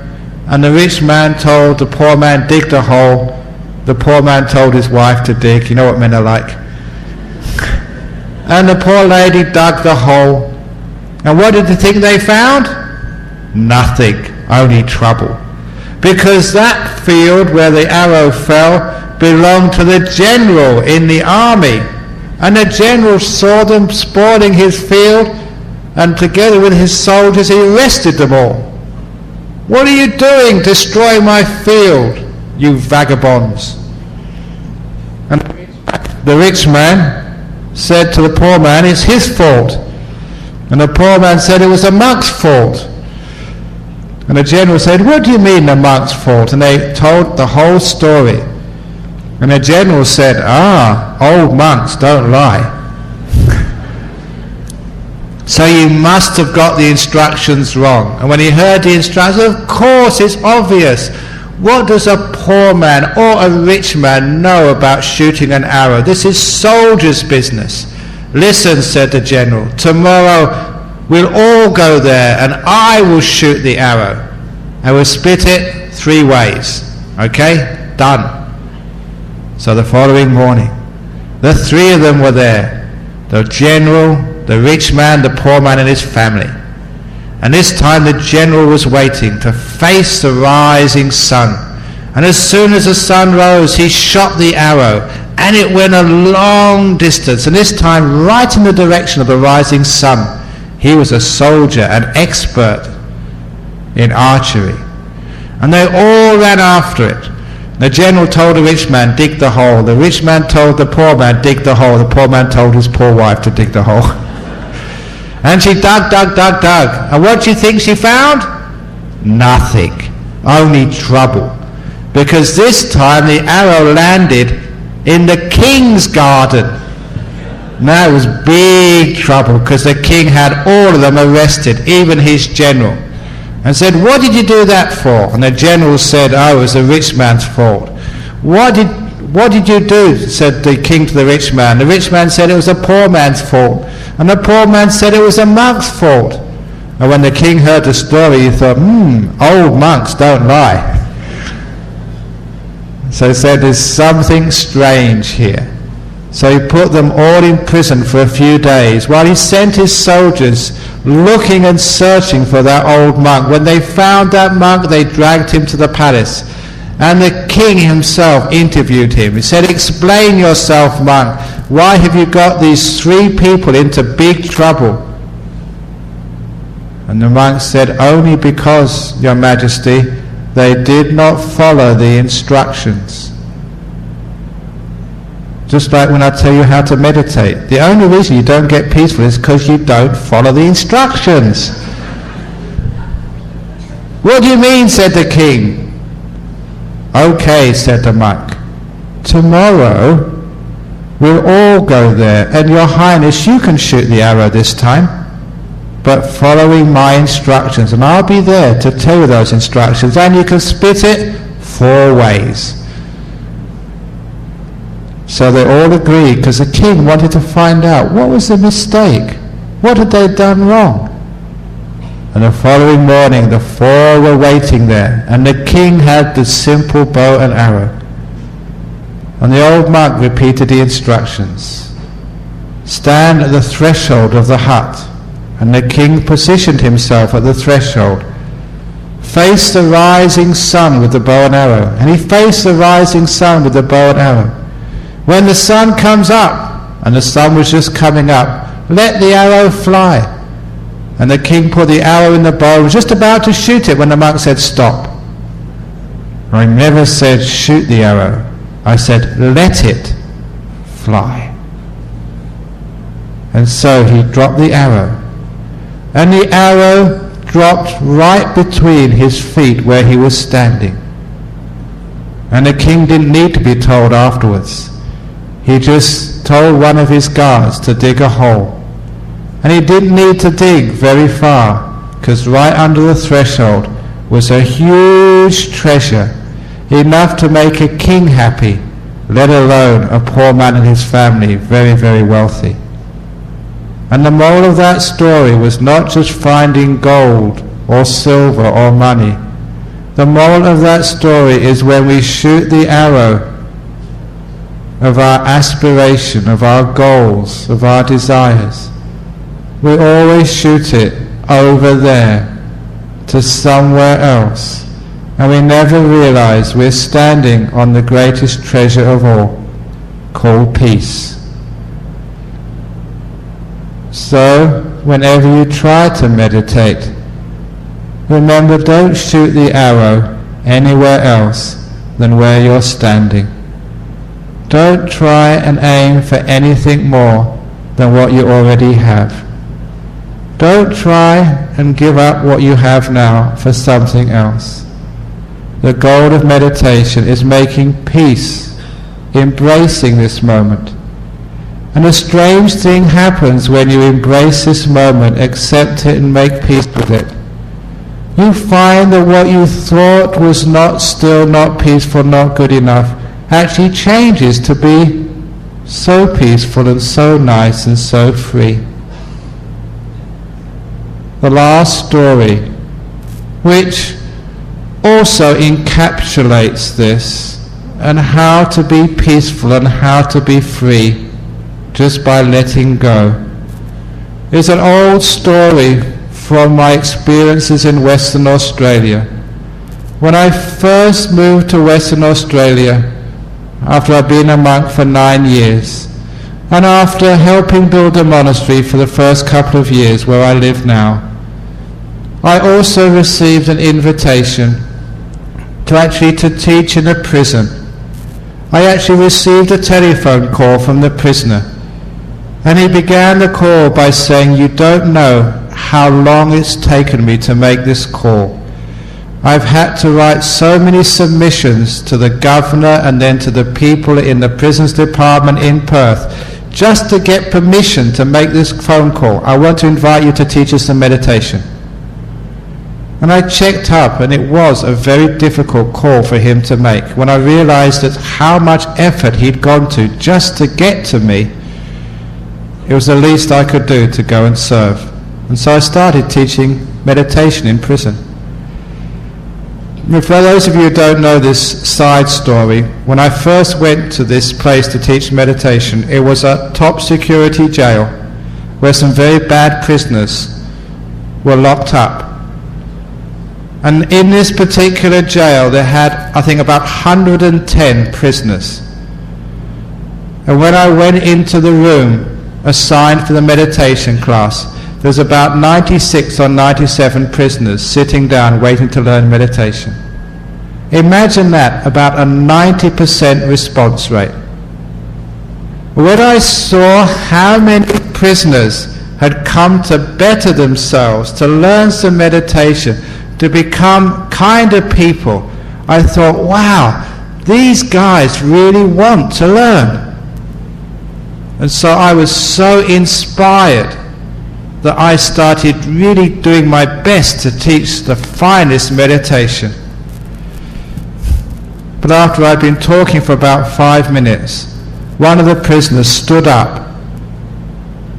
and the rich man told the poor man, "Dig the hole." The poor man told his wife to dig. You know what men are like. And the poor lady dug the hole. And what did you think they found? Nothing, only trouble. because that field where the arrow fell belonged to the general in the army, and the general saw them spoiling his field, and together with his soldiers he arrested them all. "What are you doing, destroying my field, you vagabonds?" And the rich man said to the poor man, "It's his fault." And the poor man said it was the monk's fault. And the general said, "What do you mean the monk's fault?" And they told the whole story. And the general said, "Old monks don't lie." So you must have got the instructions wrong. And when he heard the instructions, of course, it's obvious. What does a poor man or a rich man know about shooting an arrow? This is soldier's business. "Listen," said the general, "tomorrow we'll all go there and I will shoot the arrow. I will split it 3 ways. Okay? Done." So the following morning, the 3 of them were there. The general, the rich man, the poor man and his family. And this time the general was waiting to face the rising sun. And as soon as the sun rose, he shot the arrow, and it went a long distance, and this time right in the direction of the rising sun. He was a soldier, an expert in archery. And they all ran after it. The general told the rich man, "Dig the hole." The rich man told the poor man, "Dig the hole." The poor man told his poor wife to dig the hole. And she dug. And what do you think she found? Nothing. Only trouble. Because this time the arrow landed in the king's garden. Now it was big trouble, because the king had all of them arrested, even his general. And said, "What did you do that for?" And the general said, "Oh, it was the rich man's fault." What did you do?" said the king to the rich man. The rich man said it was the poor man's fault. And the poor man said it was the monk's fault. And when the king heard the story, he thought, old monks don't lie. So he said, "There's something strange here." So he put them all in prison for a few days, while he sent his soldiers looking and searching for that old monk. When they found that monk, they dragged him to the palace. And the king himself interviewed him. He said, "Explain yourself, monk. Why have you got these 3 people into big trouble?" And the monk said, "Only because, Your Majesty, they did not follow the instructions." Just like when I tell you how to meditate. The only reason you don't get peaceful is because you don't follow the instructions. "What do you mean?" said the king. "Okay," said the monk. "Tomorrow we'll all go there, and Your Highness, you can shoot the arrow this time, but following my instructions, and I'll be there to tell you those instructions, and you can split it 4 ways. So they all agreed, because the king wanted to find out what was the mistake. What had they done wrong? And the following morning the 4 were waiting there, and the king had the simple bow and arrow. And the old monk repeated the instructions. Stand at the threshold of the hut. And the king positioned himself at the threshold. Face the rising sun with the bow and arrow. And he faced the rising sun with the bow and arrow. When the sun comes up, and the sun was just coming up, let the arrow fly. And the king put the arrow in the bow and was just about to shoot it when the monk said, "Stop." I never said shoot the arrow. I said let it fly. And so he dropped the arrow. And the arrow dropped right between his feet where he was standing. And the king didn't need to be told afterwards. He just told one of his guards to dig a hole. And he didn't need to dig very far, because right under the threshold was a huge treasure, enough to make a king happy, let alone a poor man and his family very, very wealthy. And the moral of that story was not just finding gold or silver or money. The moral of that story is when we shoot the arrow of our aspiration, of our goals, of our desires, we always shoot it over there to somewhere else. and we never realize we're standing on the greatest treasure of all, called peace. So, whenever you try to meditate, remember, don't shoot the arrow anywhere else than where you're standing. Don't try and aim for anything more than what you already have. Don't try and give up what you have now for something else. The goal of meditation is making peace, embracing this moment. And a strange thing happens when you embrace this moment, accept it and make peace with it. You find that what you thought was not peaceful, not good enough, actually changes to be so peaceful and so nice and so free. The last story, which also encapsulates this, and how to be peaceful and how to be free just by letting go, is an old story from my experiences in Western Australia. When I first moved to Western Australia, after I'd been a monk for 9 years, and after helping build a monastery for the first couple of years where I live now, I also received an invitation to teach in a prison. I actually received a telephone call from the prisoner, and he began the call by saying, "You don't know how long it's taken me to make this call. I've had to write so many submissions to the governor and then to the people in the prisons department in Perth just to get permission to make this phone call. I want to invite you to teach us some meditation." And I checked up, and it was a very difficult call for him to make. When I realized that how much effort he'd gone to just to get to me, it was the least I could do to go and serve. And so I started teaching meditation in prison. For those of you who don't know this side story, when I first went to this place to teach meditation, it was a top security jail where some very bad prisoners were locked up. And in this particular jail they had, I think, about 110 prisoners. And when I went into the room assigned for the meditation class, there's about 96 or 97 prisoners sitting down waiting to learn meditation. Imagine that, about a 90% response rate. When I saw how many prisoners had come to better themselves, to learn some meditation, to become kinder people, I thought, wow, these guys really want to learn. And so I was so inspired that I started really doing my best to teach the finest meditation. But after I'd been talking for about 5 minutes, one of the prisoners stood up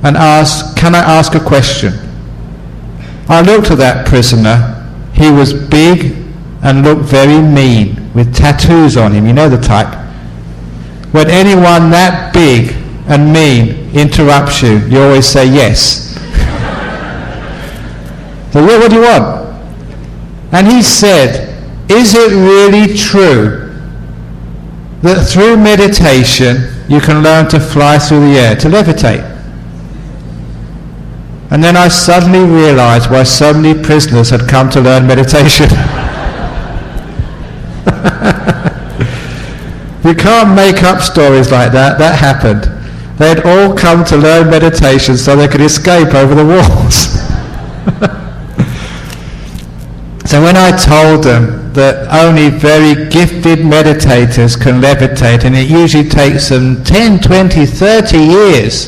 and asked, "Can I ask a question?" I looked at that prisoner. He was big and looked very mean, with tattoos on him, you know the type. When anyone that big and mean interrupts you, you always say yes. So what do you want? And he said, "Is it really true that through meditation you can learn to fly through the air, to levitate?" And then I suddenly realized why so many prisoners had come to learn meditation. You can't make up stories like that. That happened. They had all come to learn meditation so they could escape over the walls. So when I told them that only very gifted meditators can levitate, and it usually takes them 10, 20, 30 years,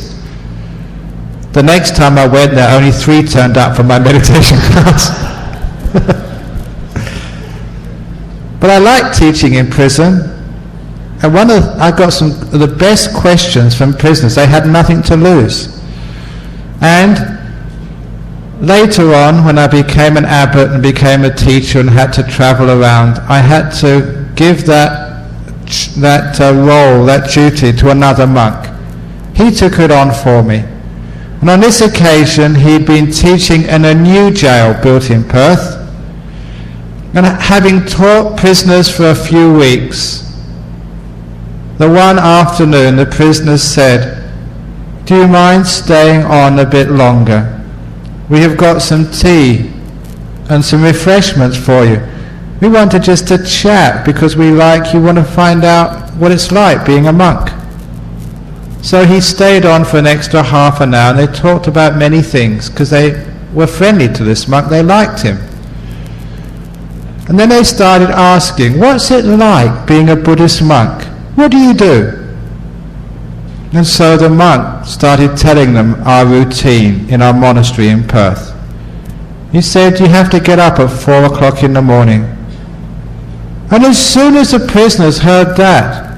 the next time I went there, only 3 turned up for my meditation class. But I like teaching in prison, and I got some of the best questions from prisoners. They had nothing to lose. And later on, when I became an abbot and became a teacher and had to travel around, I had to give that role, that duty, to another monk. He took it on for me. And on this occasion, he'd been teaching in a new jail built in Perth. And having taught prisoners for a few weeks, the one afternoon the prisoners said, "Do you mind staying on a bit longer? We have got some tea and some refreshments for you. We wanted just to chat because we want to find out what it's like being a monk." So he stayed on for an extra half an hour, and they talked about many things because they were friendly to this monk, they liked him. And then they started asking, "What's it like being a Buddhist monk? What do you do?" And so the monk started telling them our routine in our monastery in Perth. He said, "You have to get up at 4 o'clock in the morning." And as soon as the prisoners heard that,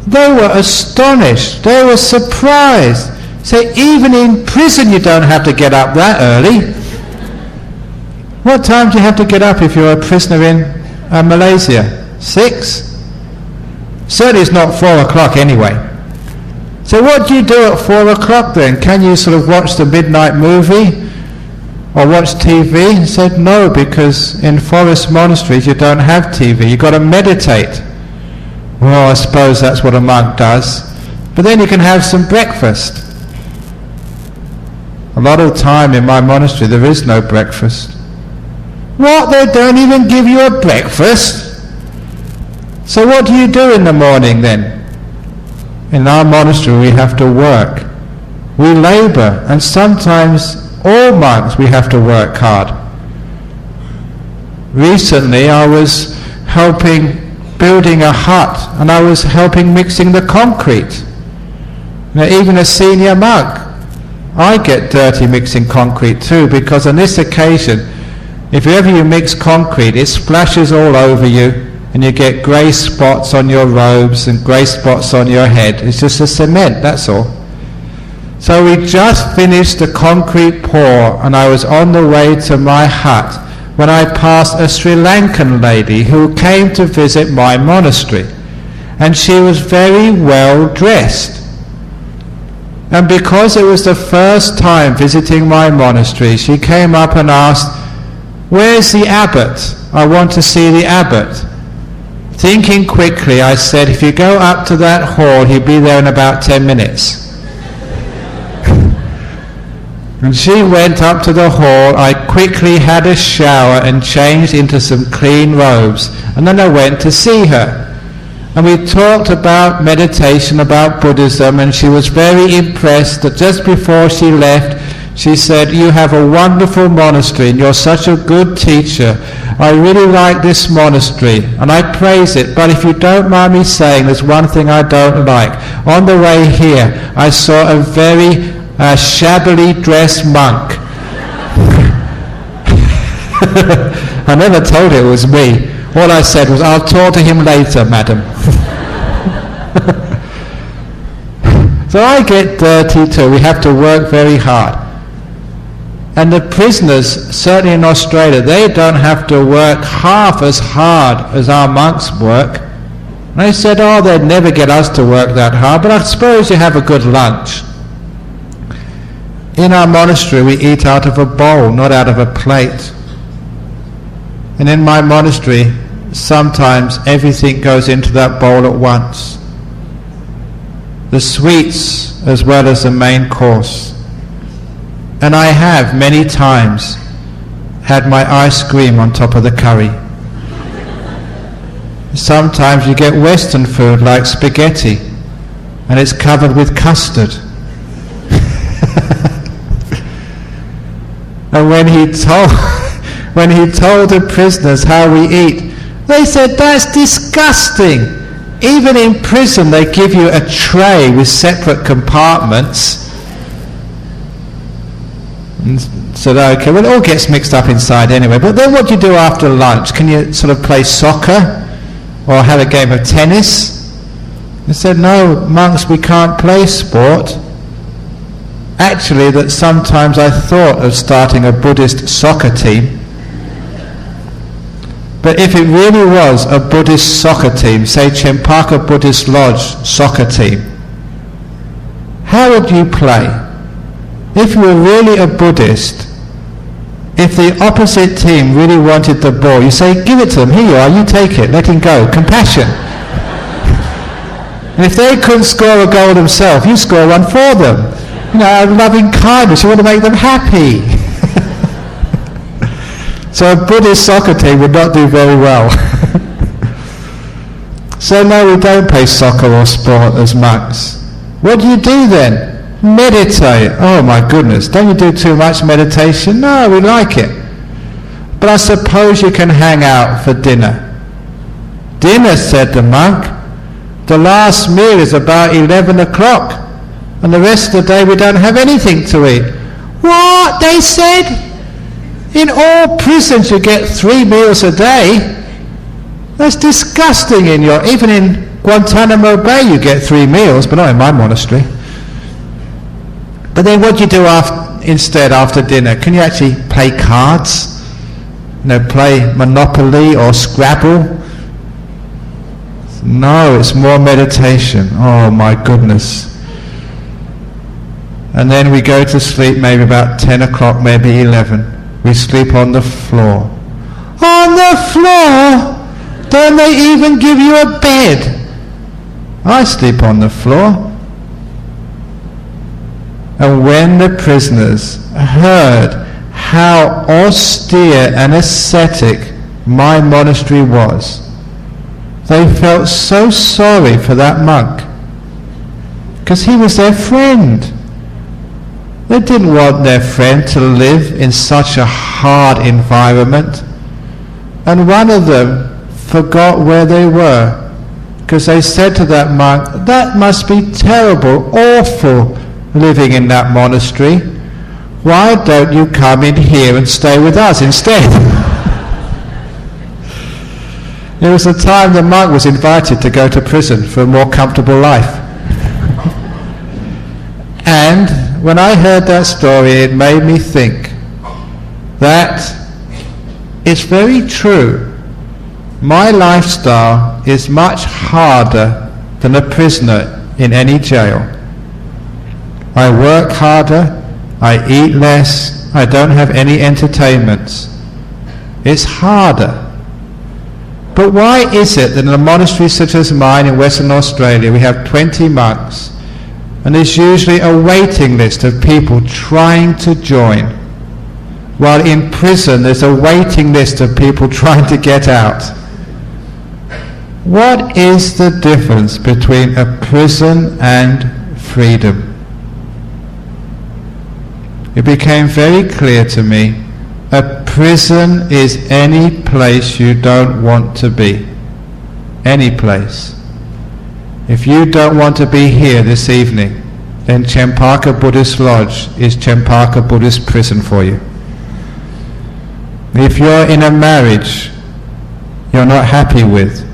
they were astonished, they were surprised. Say, even in prison you don't have to get up that early. What time do you have to get up if you're a prisoner in Malaysia? 6? Certainly it's not 4 o'clock anyway. So what do you do at 4 o'clock then? Can you sort of watch the midnight movie or watch TV? He said no, because in forest monasteries you don't have TV, you've got to meditate. Well, I suppose that's what a monk does. But then you can have some breakfast. A lot of the time in my monastery there is no breakfast. What? They don't even give you a breakfast? So what do you do in the morning then? In our monastery we have to work. We labor, and sometimes all monks we have to work hard. Recently I was helping building a hut, and I was helping mixing the concrete. Now, even a senior monk, I get dirty mixing concrete too, because on this occasion, if ever you mix concrete, it splashes all over you, and you get grey spots on your robes and grey spots on your head. It's just a cement, that's all. So we just finished the concrete pour, and I was on the way to my hut when I passed a Sri Lankan lady who came to visit my monastery, and she was very well dressed. And because it was the first time visiting my monastery, she came up and asked, "Where's the abbot? I want to see the abbot." Thinking quickly, I said, "If you go up to that hall, he'll be there in about 10 minutes. And she went up to the hall. I quickly had a shower and changed into some clean robes, and then I went to see her. And we talked about meditation, about Buddhism, and she was very impressed that just before she left, she said, "You have a wonderful monastery and you're such a good teacher. I really like this monastery and I praise it, but if you don't mind me saying, there's one thing I don't like. On the way here, I saw a very shabbily dressed monk." I never told her it was me. All I said was, "I'll talk to him later, madam." So I get dirty too. We have to work very hard. And the prisoners, certainly in Australia, they don't have to work half as hard as our monks work. And I said, "Oh, they'd never get us to work that hard, but I suppose you have a good lunch." In our monastery we eat out of a bowl, not out of a plate. And in my monastery, sometimes everything goes into that bowl at once. The sweets as well as the main course. And I have many times had my ice cream on top of the curry. Sometimes you get Western food like spaghetti, and it's covered with custard. And when he told the prisoners how we eat, they said, "That's disgusting. Even in prison they give you a tray with separate compartments." And said, "Okay, well it all gets mixed up inside anyway. But then what do you do after lunch? Can you sort of play soccer or have a game of tennis?" They said, "No, monks, we can't play sport." Actually, that sometimes I thought of starting a Buddhist soccer team. But if it really was a Buddhist soccer team, say Chempaka Buddhist Lodge soccer team, how would you play? If you were really a Buddhist, if the opposite team really wanted the ball, you say, give it to them, here you are, you take it, let him go. Compassion. And if they couldn't score a goal themselves, you score one for them. You know, loving kindness, you want to make them happy. So a Buddhist soccer team would not do very well. So no, we don't play soccer or sport as monks. What do you do then? Meditate. Oh my goodness, don't you do too much meditation? No, we like it. But I suppose you can hang out for dinner. Dinner, said the monk. The last meal is about 11 o'clock, and the rest of the day we don't have anything to eat. What? They said? In all prisons you get 3 meals a day. That's disgusting. Even in Guantanamo Bay you get 3 meals, but not in my monastery. But then what do you do instead after dinner? Can you actually play cards? Play Monopoly or Scrabble? No, it's more meditation. Oh my goodness. And then we go to sleep maybe about 10 o'clock, maybe 11. We sleep on the floor. On the floor? Don't they even give you a bed? I sleep on the floor. And when the prisoners heard how austere and ascetic my monastery was, they felt so sorry for that monk, because he was their friend. They didn't want their friend to live in such a hard environment. And one of them forgot where they were, because they said to that monk, that must be terrible, awful, living in that monastery. Why don't you come in here and stay with us instead? It was the time the monk was invited to go to prison for a more comfortable life. And when I heard that story, it made me think that it's very true. My lifestyle is much harder than a prisoner in any jail. I work harder, I eat less, I don't have any entertainments. It's harder. But why is it that in a monastery such as mine in Western Australia we have 20 monks, and there's usually a waiting list of people trying to join, while in prison there's a waiting list of people trying to get out? What is the difference between a prison and freedom? It became very clear to me, a prison is any place you don't want to be. Any place. If you don't want to be here this evening, then Chempaka Buddhist Lodge is Chempaka Buddhist Prison for you. If you're in a marriage you're not happy with,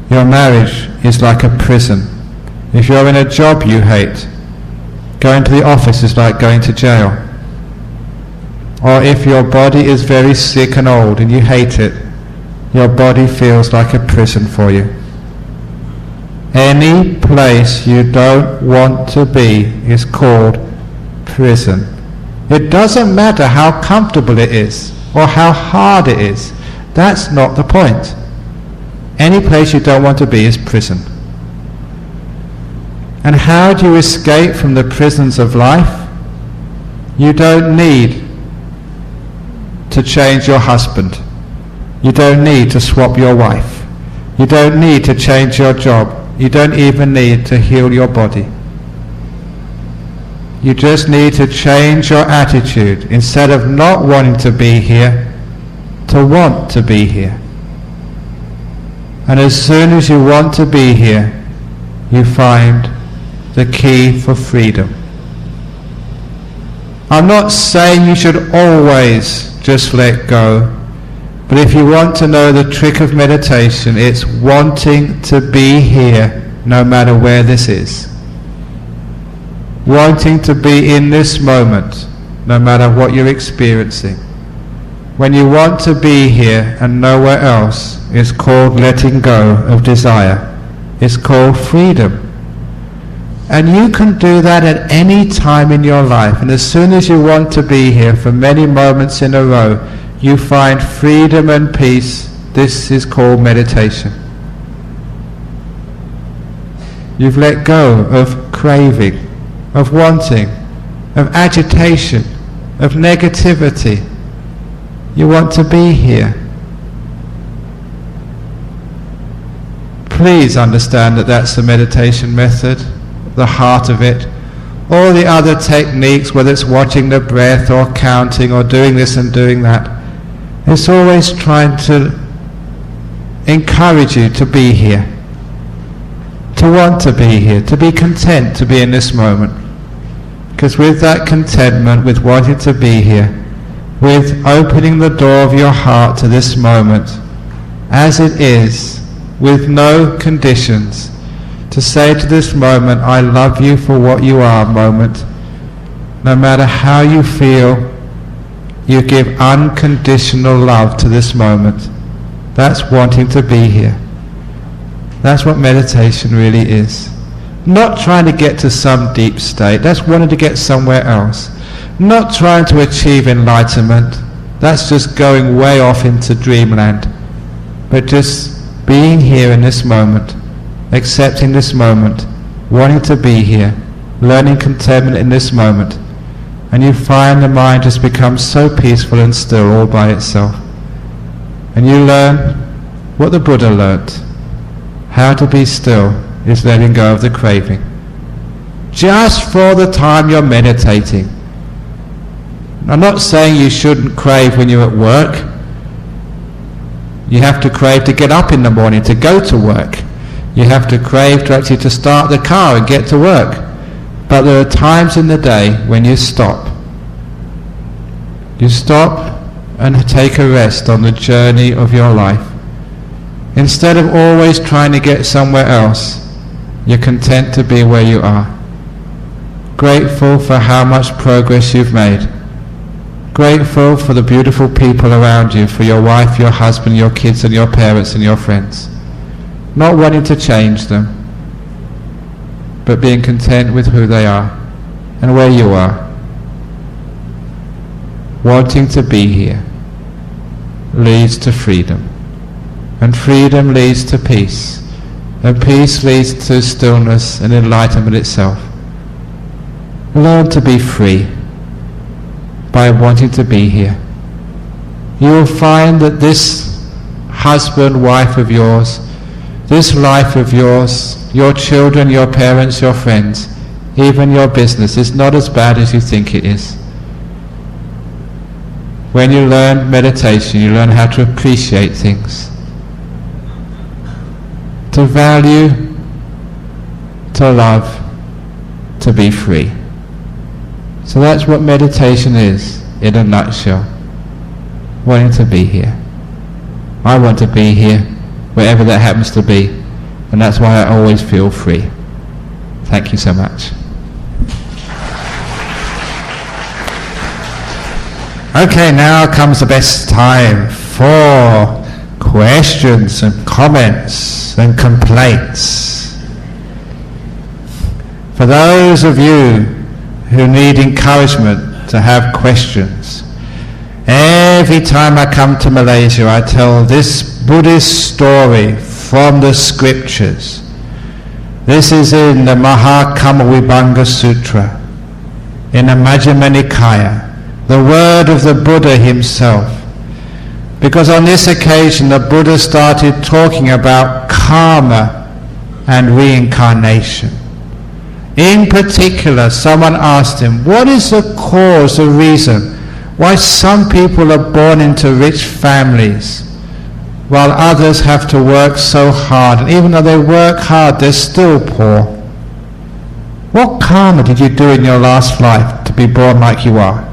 your marriage is like a prison. If you're in a job you hate, going to the office is like going to jail. Or if your body is very sick and old and you hate it, your body feels like a prison for you. Any place you don't want to be is called prison. It doesn't matter how comfortable it is or how hard it is. That's not the point. Any place you don't want to be is prison. And how do you escape from the prisons of life? You don't need to change your husband. You don't need to swap your wife. You don't need to change your job. You don't even need to heal your body. You just need to change your attitude. Instead of not wanting to be here, to want to be here. And as soon as you want to be here, you find the key for freedom. I'm not saying you should always just let go, but if you want to know the trick of meditation, it's wanting to be here no matter where this is. Wanting to be in this moment no matter what you're experiencing. When you want to be here and nowhere else, it's called letting go of desire. It's called freedom. And you can do that at any time in your life. And as soon as you want to be here for many moments in a row, you find freedom and peace. This is called meditation. You've let go of craving, of wanting, of agitation, of negativity. You want to be here. Please understand that that's the meditation method, the heart of it. All the other techniques, whether it's watching the breath or counting or doing this and doing that, it's always trying to encourage you to be here, to want to be here, to be content to be in this moment. Because with that contentment, with wanting to be here, with opening the door of your heart to this moment, as it is, with no conditions, to say to this moment, I love you for what you are, moment. No matter how you feel, you give unconditional love to this moment. That's wanting to be here. That's what meditation really is. Not trying to get to some deep state. That's wanting to get somewhere else. Not trying to achieve enlightenment. That's just going way off into dreamland. But just being here in this moment, accepting this moment, wanting to be here, learning contentment in this moment, and you find the mind just becomes so peaceful and still all by itself. And you learn what the Buddha learnt. How to be still is letting go of the craving. Just for the time you're meditating. I'm not saying you shouldn't crave when you're at work. You have to crave to get up in the morning, to go to work. You have to crave to actually to start the car and get to work. But there are times in the day when you stop. You stop and take a rest on the journey of your life. Instead of always trying to get somewhere else, you're content to be where you are. Grateful for how much progress you've made. Grateful for the beautiful people around you, for your wife, your husband, your kids and your parents and your friends. Not wanting to change them, but being content with who they are and where you are. Wanting to be here leads to freedom, and freedom leads to peace, and peace leads to stillness and enlightenment itself. Learn to be free by wanting to be here. You will find that this husband, wife of yours, this life of yours, your children, your parents, your friends, even your business is not as bad as you think it is. When you learn meditation, you learn how to appreciate things, to value, to love, to be free. So that's what meditation is in a nutshell. Wanting to be here. I want to be here, wherever that happens to be, and that's why I always feel free. Thank you so much. Okay, now comes the best time for questions and comments and complaints. For those of you who need encouragement to have questions, every time I come to Malaysia I tell this Buddhist story from the scriptures. This is in the Mahakamavibhanga Sutra, in the Majjhima Nikaya, the word of the Buddha himself. Because on this occasion the Buddha started talking about karma and reincarnation. In particular, someone asked him, what is the cause, the reason why some people are born into rich families while others have to work so hard, and even though they work hard they're still poor? What karma did you do in your last life to be born like you are?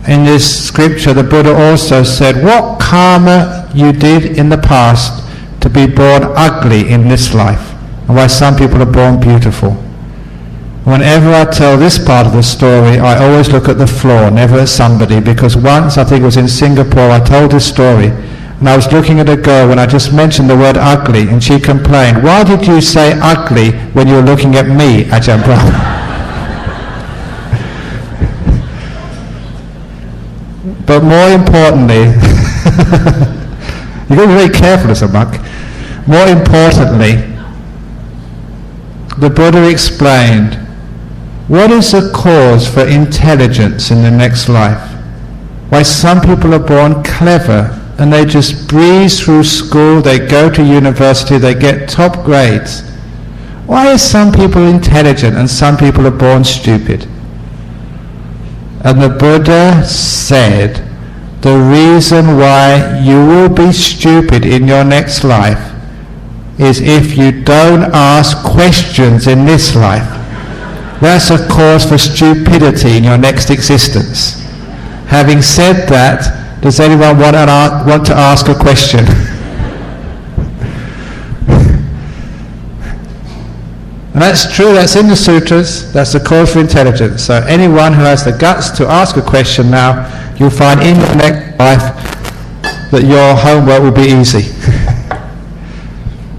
In this scripture the Buddha also said, what karma you did in the past to be born ugly in this life, and why some people are born beautiful. Whenever I tell this part of the story, I always look at the floor, never at somebody, because once, I think it was in Singapore, I told this story, And I was looking at a girl when I just mentioned the word ugly, and she complained, "Why did you say ugly when you were looking at me, Ajahn Brahm?" But more importantly, you've got to be very careful as a monk. More importantly, the Buddha explained, what is the cause for intelligence in the next life? Why some people are born clever and they just breeze through school, they go to university, they get top grades. Why are some people intelligent and some people are born stupid? And the Buddha said, the reason why you will be stupid in your next life is if you don't ask questions in this life. That's a cause for stupidity in your next existence. Having said that, does anyone want to ask a question? And that's true, that's in the sutras, that's the cause for intelligence. So anyone who has the guts to ask a question now, you'll find in your next life that your homework will be easy.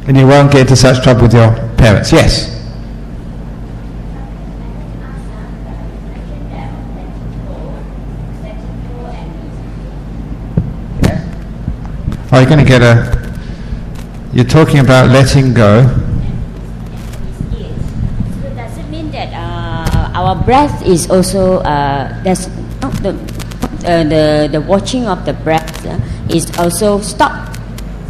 And you won't get into such trouble with your parents. Yes? Oh, you're going to get you're talking about letting go. Yes. So does it mean that our breath is also, the watching of the breath is also stopped?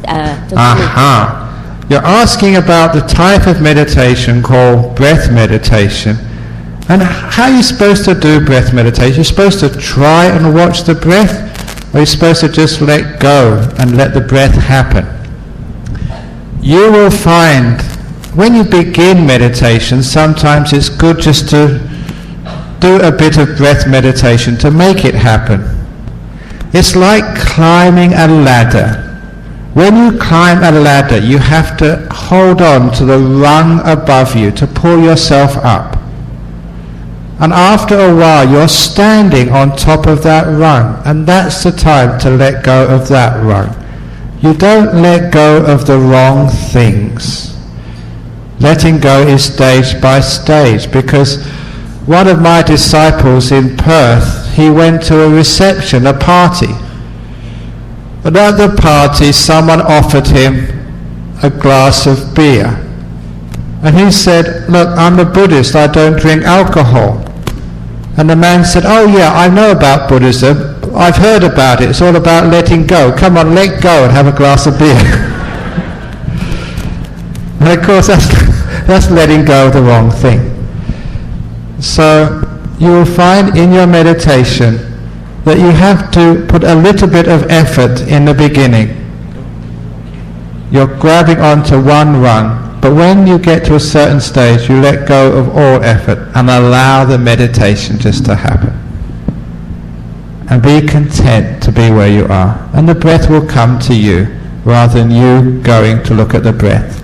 Aha! You're asking about the type of meditation called breath meditation. And how are you supposed to do breath meditation? You're supposed to try and watch the breath, or you're supposed to just let go and let the breath happen? You will find when you begin meditation, sometimes it's good just to do a bit of breath meditation to make it happen. It's like climbing a ladder. When you climb a ladder, you have to hold on to the rung above you to pull yourself up. And after a while, you're standing on top of that rung, and that's the time to let go of that rung. You don't let go of the wrong things. Letting go is stage by stage, because one of my disciples in Perth, he went to a reception, a party. But at the party, someone offered him a glass of beer. And he said, "Look, I'm a Buddhist, I don't drink alcohol." And the man said, "Oh yeah, I know about Buddhism, I've heard about it, it's all about letting go. Come on, let go and have a glass of beer." And of course that's letting go of the wrong thing. So you will find in your meditation that you have to put a little bit of effort in the beginning. You're grabbing onto one rung, but when you get to a certain stage, you let go of all effort and allow the meditation just to happen. And be content to be where you are. And the breath will come to you rather than you going to look at the breath.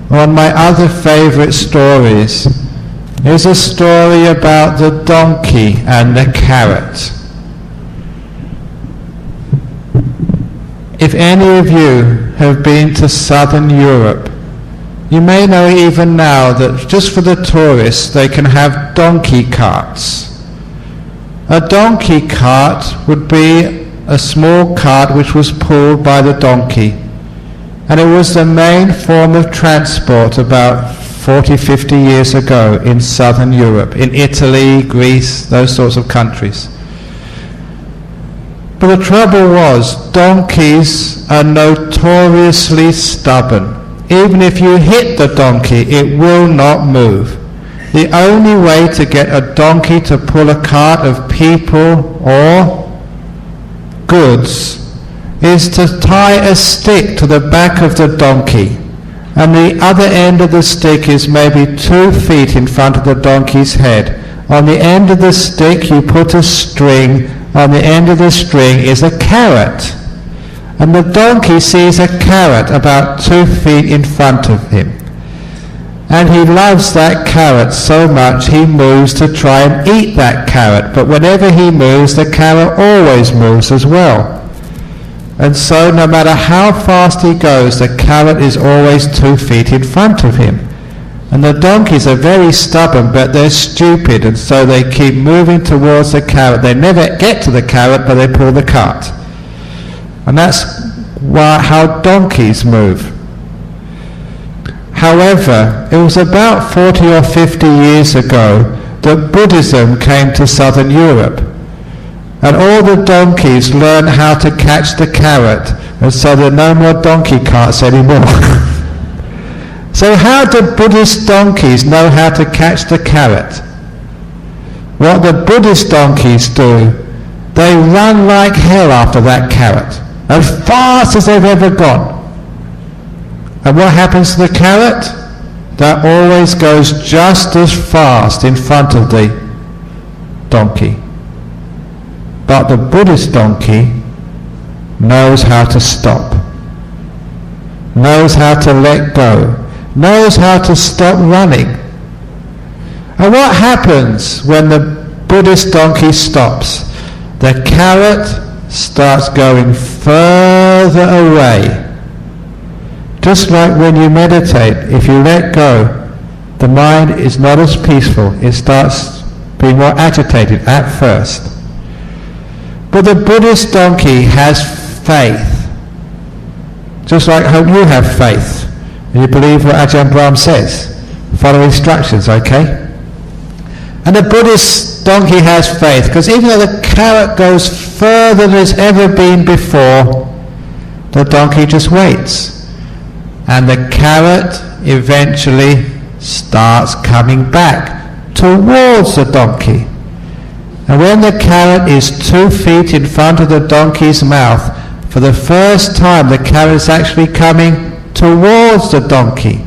One of my other favorite stories is a story about the donkey and the carrot. If any of you have been to southern Europe, you may know even now that just for the tourists they can have donkey carts. A donkey cart would be a small cart which was pulled by the donkey, and it was the main form of transport about 40-50 years ago in southern Europe, in Italy, Greece, those sorts of countries. But the trouble was, donkeys are notoriously stubborn. Even if you hit the donkey, it will not move. The only way to get a donkey to pull a cart of people or goods is to tie a stick to the back of the donkey, and the other end of the stick is maybe 2 feet in front of the donkey's head. On the end of the stick you put a string, on the end of the string is a carrot, and the donkey sees a carrot about 2 feet in front of him, and he loves that carrot so much he moves to try and eat that carrot, but whenever he moves, the carrot always moves as well. And so no matter how fast he goes, the carrot is always 2 feet in front of him. And the donkeys are very stubborn, but they're stupid, and so they keep moving towards the carrot. They never get to the carrot, but they pull the cart. And that's how donkeys move. However, it was about 40 or 50 years ago that Buddhism came to southern Europe. And all the donkeys learned how to catch the carrot, and so there are no more donkey carts anymore. So how do Buddhist donkeys know how to catch the carrot? What the Buddhist donkeys do, they run like hell after that carrot, as fast as they've ever gone. And what happens to the carrot? That always goes just as fast in front of the donkey. But the Buddhist donkey knows how to stop, knows how to let go, knows how to stop running. And what happens when the Buddhist donkey stops? The carrot starts going further away. Just like when you meditate, if you let go, the mind is not as peaceful. It starts being more agitated at first. But the Buddhist donkey has faith. Just like I hope you have faith. And you believe what Ajahn Brahm says. Follow instructions, okay? And the Buddhist donkey has faith, because even though the carrot goes further than it's ever been before, the donkey just waits. And the carrot eventually starts coming back towards the donkey. And when the carrot is 2 feet in front of the donkey's mouth, for the first time the carrot is actually coming towards the donkey.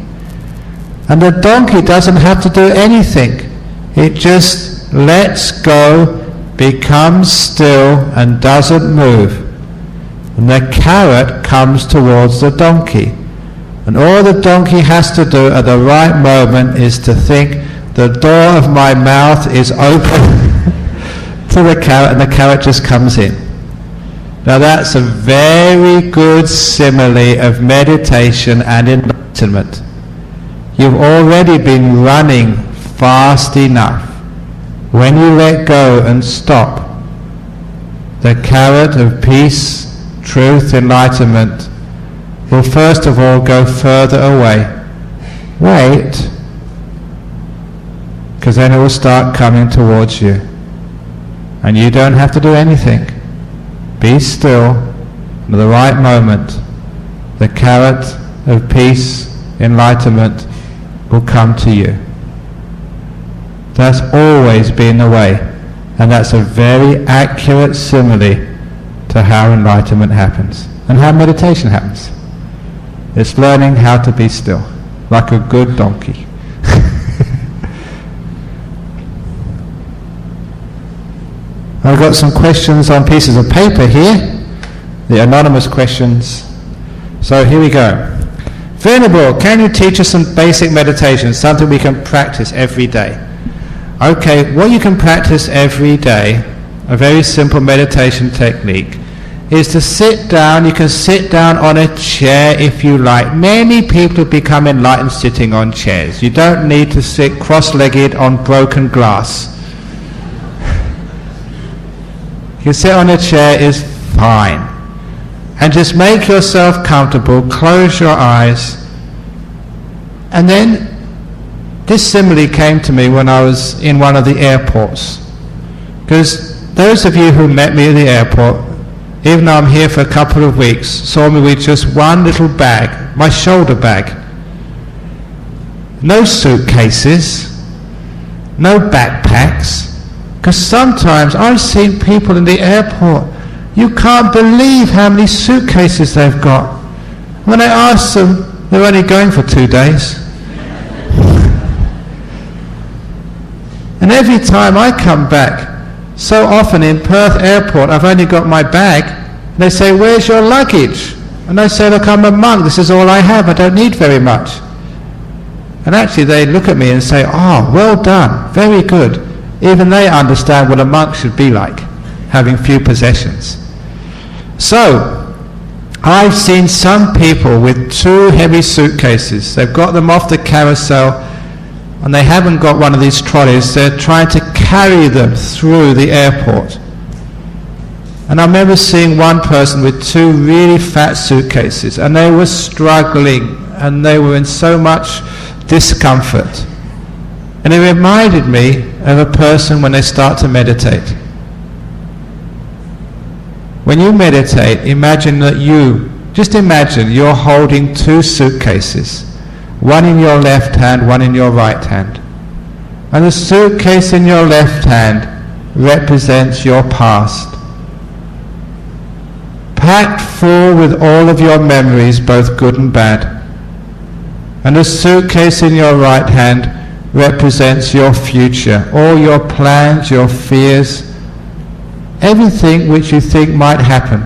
And the donkey doesn't have to do anything. It just lets go, becomes still, and doesn't move. And the carrot comes towards the donkey. And all the donkey has to do at the right moment is to think, the door of my mouth is open to the carrot, and the carrot just comes in. Now that's a very good simile of meditation and enlightenment. You've already been running fast enough. When you let go and stop, the carrot of peace, truth, enlightenment will first of all go further away. Wait, because then it will start coming towards you. And you don't have to do anything. Be still. At the right moment, the carrot of peace, enlightenment will come to you. That's always been the way. And that's a very accurate simile to how enlightenment happens and how meditation happens. It's learning how to be still, like a good donkey. I've got some questions on pieces of paper here, the anonymous questions. So here we go. Venerable, can you teach us some basic meditation, something we can practice every day? Okay, what you can practice every day, a very simple meditation technique, is to sit down. You can sit down on a chair if you like. Many people become enlightened sitting on chairs. You don't need to sit cross-legged on broken glass. You can sit on a chair is fine. And just make yourself comfortable, close your eyes. And then this simile came to me when I was in one of the airports. Because those of you who met me at the airport, even though I'm here for a couple of weeks, saw me with just one little bag, my shoulder bag. No suitcases, no backpacks. Because sometimes I've seen people in the airport, you can't believe how many suitcases they've got. When I ask them, they're only going for 2 days. And every time I come back, so often in Perth airport, I've only got my bag. And they say, where's your luggage? And I say, look, I'm a monk, this is all I have, I don't need very much. And actually they look at me and say, oh, well done, very good. Even they understand what a monk should be like, having few possessions. So, I've seen some people with 2 heavy suitcases. They've got them off the carousel and they haven't got one of these trolleys. They're trying to carry them through the airport. And I remember seeing one person with 2 really fat suitcases, and they were struggling and they were in so much discomfort. And it reminded me of a person when they start to meditate. When you meditate, imagine you're holding 2 suitcases, one in your left hand, one in your right hand. And the suitcase in your left hand represents your past, packed full with all of your memories, both good and bad. And the suitcase in your right hand represents your future, all your plans, your fears, everything which you think might happen.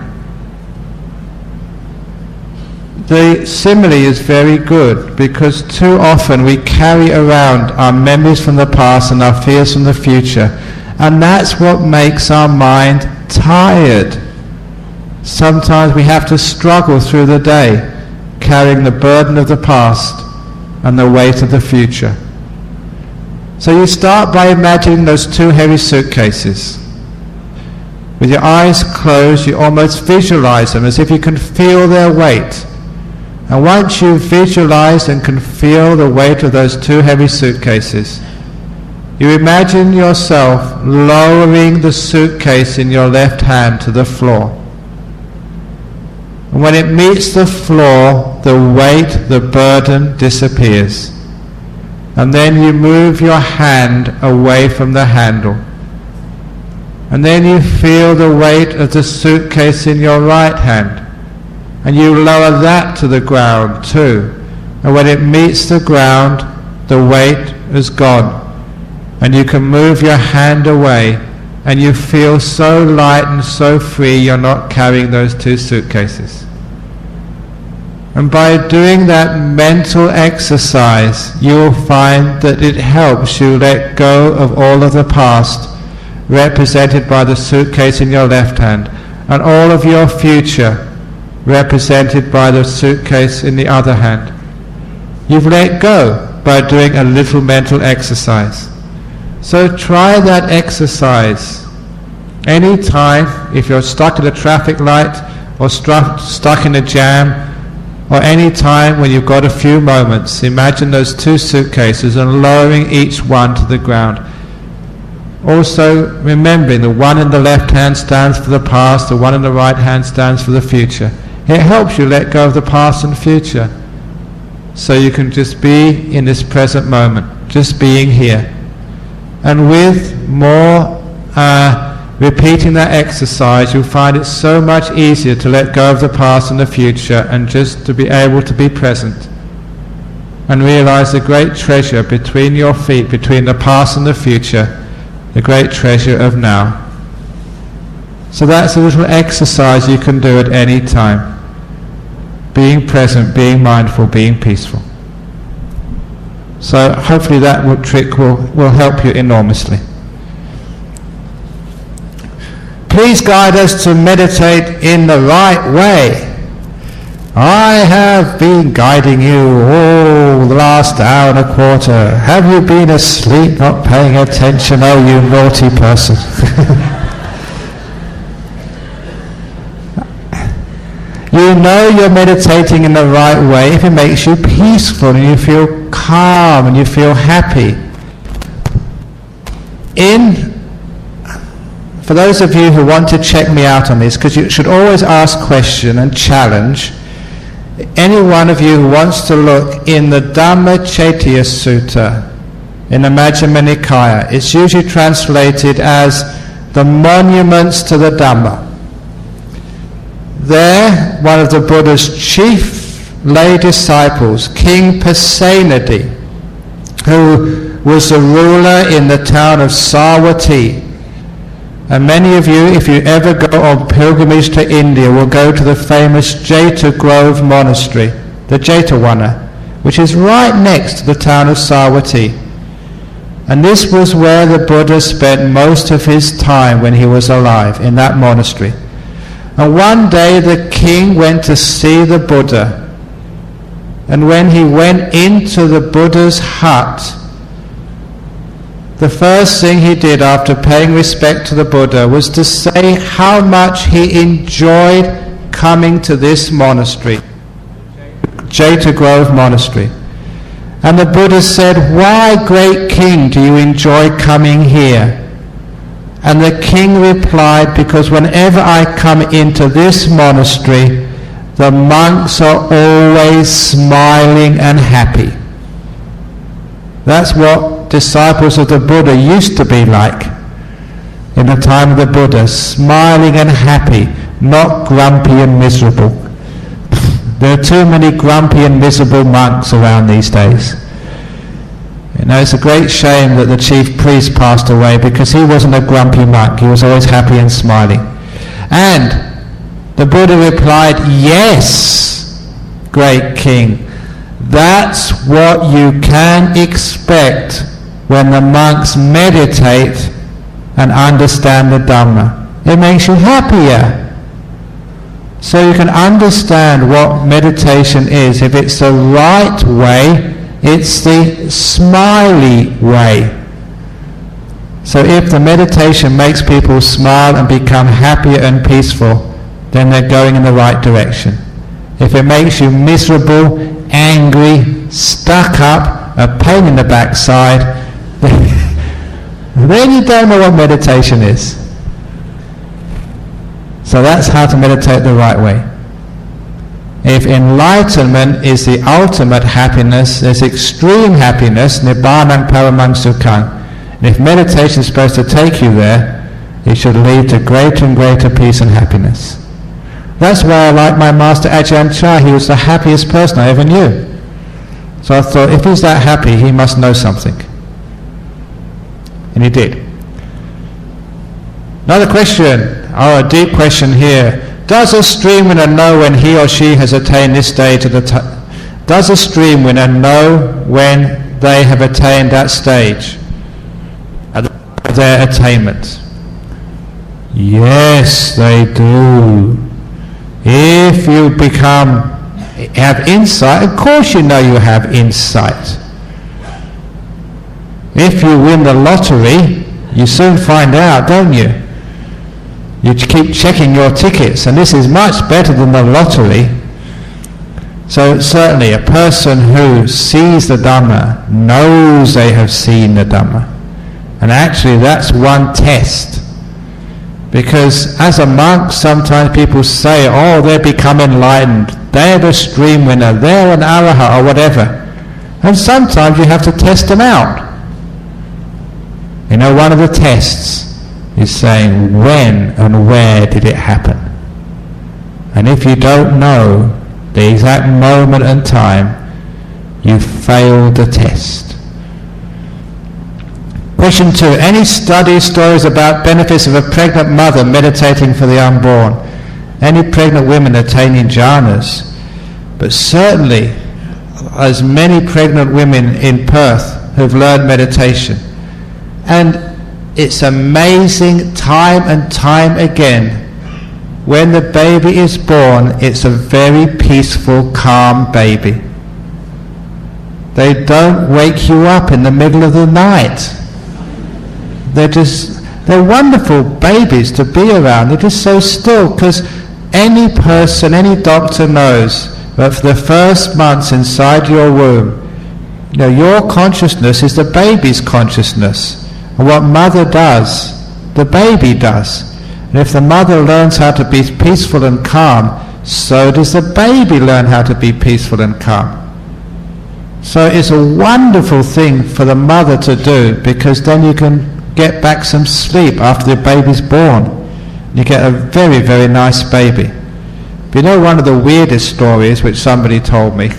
The simile is very good because too often we carry around our memories from the past and our fears from the future, and that's what makes our mind tired. Sometimes we have to struggle through the day carrying the burden of the past and the weight of the future. So you start by imagining those 2 heavy suitcases. With your eyes closed, you almost visualize them as if you can feel their weight. And once you visualize and can feel the weight of those 2 heavy suitcases, you imagine yourself lowering the suitcase in your left hand to the floor. And when it meets the floor, the weight, the burden disappears. And then you move your hand away from the handle. And then you feel the weight of the suitcase in your right hand. And you lower that to the ground too. And when it meets the ground, the weight is gone. And you can move your hand away. And you feel so light and so free, you're not carrying those 2 suitcases. And by doing that mental exercise, you will find that it helps you let go of all of the past, represented by the suitcase in your left hand, and all of your future, represented by the suitcase in the other hand. You've let go by doing a little mental exercise. So try that exercise. Any time, if you're stuck at a traffic light, or stuck in a jam, or any time when you've got a few moments, imagine those 2 suitcases and lowering each one to the ground. Also remembering the one in the left hand stands for the past, the one in the right hand stands for the future. It helps you let go of the past and future, so you can just be in this present moment, just being here. And with more repeating that exercise, you'll find it so much easier to let go of the past and the future and just to be able to be present and realize the great treasure between your feet, between the past and the future, the great treasure of now. So that's a little exercise you can do at any time. Being present, being mindful, being peaceful. So hopefully that trick will help you enormously. Please guide us to meditate in the right way. I have been guiding you all the last hour and a quarter. Have you been asleep, not paying attention? Oh, you naughty person. You know you're meditating in the right way if it makes you peaceful and you feel calm and you feel happy. For those of you who want to check me out on this, because you should always ask question and challenge, any one of you who wants to look in the Dhammachaitya Sutta in the Majjhima Nikaya, it's usually translated as the monuments to the Dhamma. There, one of the Buddha's chief lay disciples, King Pasenadi, who was the ruler in the town of Savatthi. And many of you, if you ever go on pilgrimage to India, will go to the famous Jeta Grove Monastery, the Jetavana, which is right next to the town of Savatthi. And this was where the Buddha spent most of his time when he was alive, in that monastery. And one day the king went to see the Buddha. And when he went into the Buddha's hut, the first thing he did after paying respect to the Buddha was to say how much he enjoyed coming to this monastery, Jeta Grove Monastery. And the Buddha said, "Why, great king, do you enjoy coming here?" And the king replied, "Because whenever I come into this monastery, the monks are always smiling and happy." That's what disciples of the Buddha used to be like in the time of the Buddha, smiling and happy, not grumpy and miserable. There are too many grumpy and miserable monks around these days. You know, it's a great shame that the chief priest passed away, because he wasn't a grumpy monk. He was always happy and smiling. And the Buddha replied, "Yes, great king, that's what you can expect when the monks meditate and understand the Dhamma. It makes you happier." So you can understand what meditation is. If it's the right way, it's the smiley way. So if the meditation makes people smile and become happier and peaceful, then they're going in the right direction. If it makes you miserable, angry, stuck up, a pain in the backside, then you don't know what meditation is. So that's how to meditate the right way. If enlightenment is the ultimate happiness, there's extreme happiness, nibbānaṃ paramāṃ sukhaṃ. And if meditation is supposed to take you there, it should lead to greater and greater peace and happiness. That's why I like my master Ajahn Chah. He was the happiest person I ever knew. So I thought, if he's that happy, he must know something. And he did. Another question, a deep question here. Does a stream winner know when he or she has attained this stage of the Does a stream winner know when they have attained that stage of their attainment? Yes, they do. If you have insight, of course you know you have insight. If you win the lottery, you soon find out, don't you? You keep checking your tickets, and this is much better than the lottery. So certainly a person who sees the Dhamma knows they have seen the Dhamma. And actually that's one test. Because as a monk, sometimes people say, oh, they're become enlightened, they're the stream winner, they're an arahat or whatever. And sometimes you have to test them out. You know, one of the tests is saying, when and where did it happen? And if you don't know the exact moment and time, you failed the test. Question 2. Any stories about benefits of a pregnant mother meditating for the unborn? Any pregnant women attaining jhanas? But certainly, as many pregnant women in Perth who've learned meditation. And it's amazing time and time again, when the baby is born, it's a very peaceful, calm baby. They don't wake you up in the middle of the night. They're wonderful babies to be around. They're just so still, because any person, any doctor knows that for the first months inside your womb, you know, your consciousness is the baby's consciousness. And what mother does, the baby does. And if the mother learns how to be peaceful and calm, so does the baby learn how to be peaceful and calm. So it's a wonderful thing for the mother to do, because then you can get back some sleep after the baby's born. You get a very, very nice baby. But you know, one of the weirdest stories which somebody told me,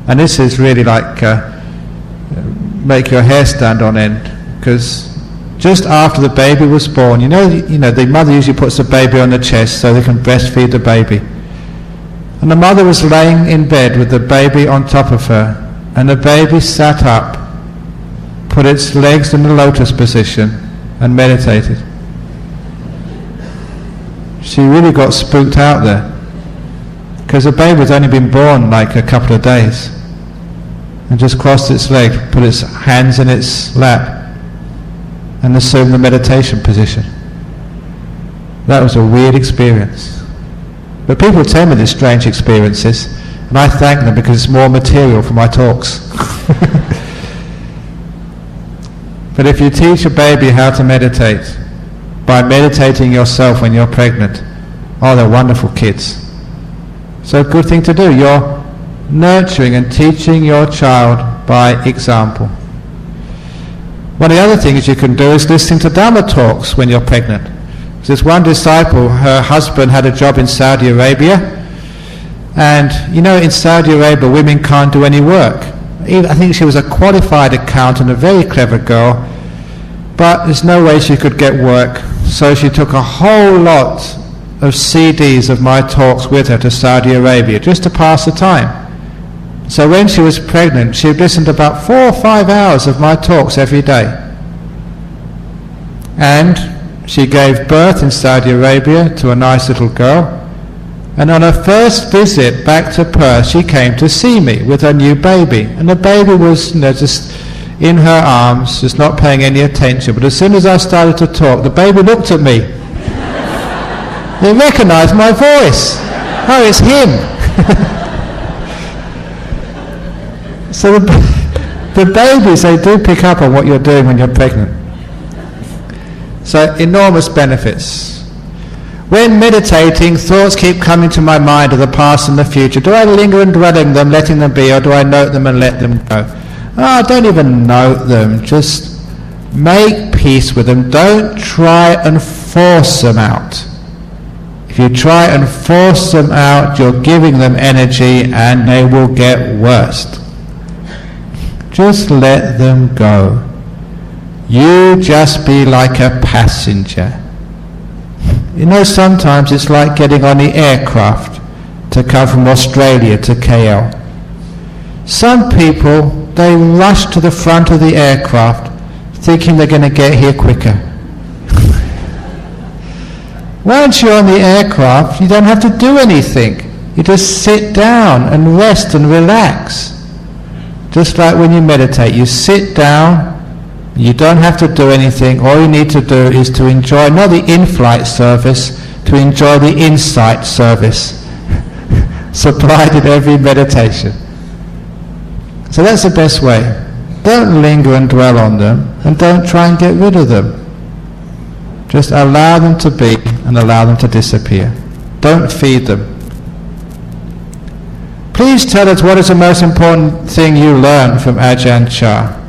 and this is really like make your hair stand on end, because just after the baby was born, you know, the mother usually puts the baby on the chest so they can breastfeed the baby. And the mother was laying in bed with the baby on top of her, and the baby sat up, put its legs in the lotus position, and meditated. she really got spooked out there, because the baby had only been born like a couple of days, and just crossed its leg, put its hands in its lap, and assumed the meditation position. That was a weird experience. But people tell me these strange experiences, and I thank them because it's more material for my talks. But if you teach a baby how to meditate by meditating yourself when you're pregnant, oh, they're wonderful kids. So a good thing to do. You're nurturing and teaching your child by example. One of the other things you can do is listening to Dhamma talks when you're pregnant. There's one disciple, her husband had a job in Saudi Arabia, and you know, in Saudi Arabia women can't do any work. I think she was a qualified accountant, a very clever girl, but there's no way she could get work, so she took a whole lot of CDs of my talks with her to Saudi Arabia just to pass the time. So when she was pregnant, she listened to about 4 or 5 hours of my talks every day. And she gave birth in Saudi Arabia to a nice little girl, and on her first visit back to Perth she came to see me with her new baby, and the baby was just in her arms, just not paying any attention. But as soon as I started to talk, the baby looked at me. They recognized my voice. Oh, it's him. So the babies, they do pick up on what you're doing when you're pregnant. So enormous benefits. When meditating, thoughts keep coming to my mind of the past and the future. Do I linger and dwell in them, letting them be, or do I note them and let them go? Oh, don't even note them. Just make peace with them. Don't try and force them out. If you try and force them out, you're giving them energy and they will get worse. Just let them go. You just be like a passenger. You know, sometimes it's like getting on the aircraft to come from Australia to KL. Some people, they rush to the front of the aircraft thinking they're going to get here quicker. Once you're on the aircraft, you don't have to do anything. You just sit down and rest and relax. Just like when you meditate, you sit down, you don't have to do anything. All you need to do is to enjoy, not the in-flight service, to enjoy the insight service supplied in every meditation. So that's the best way. Don't linger and dwell on them, and don't try and get rid of them. Just allow them to be and allow them to disappear. Don't feed them. Please tell us, what is the most important thing you learned from Ajahn Chah?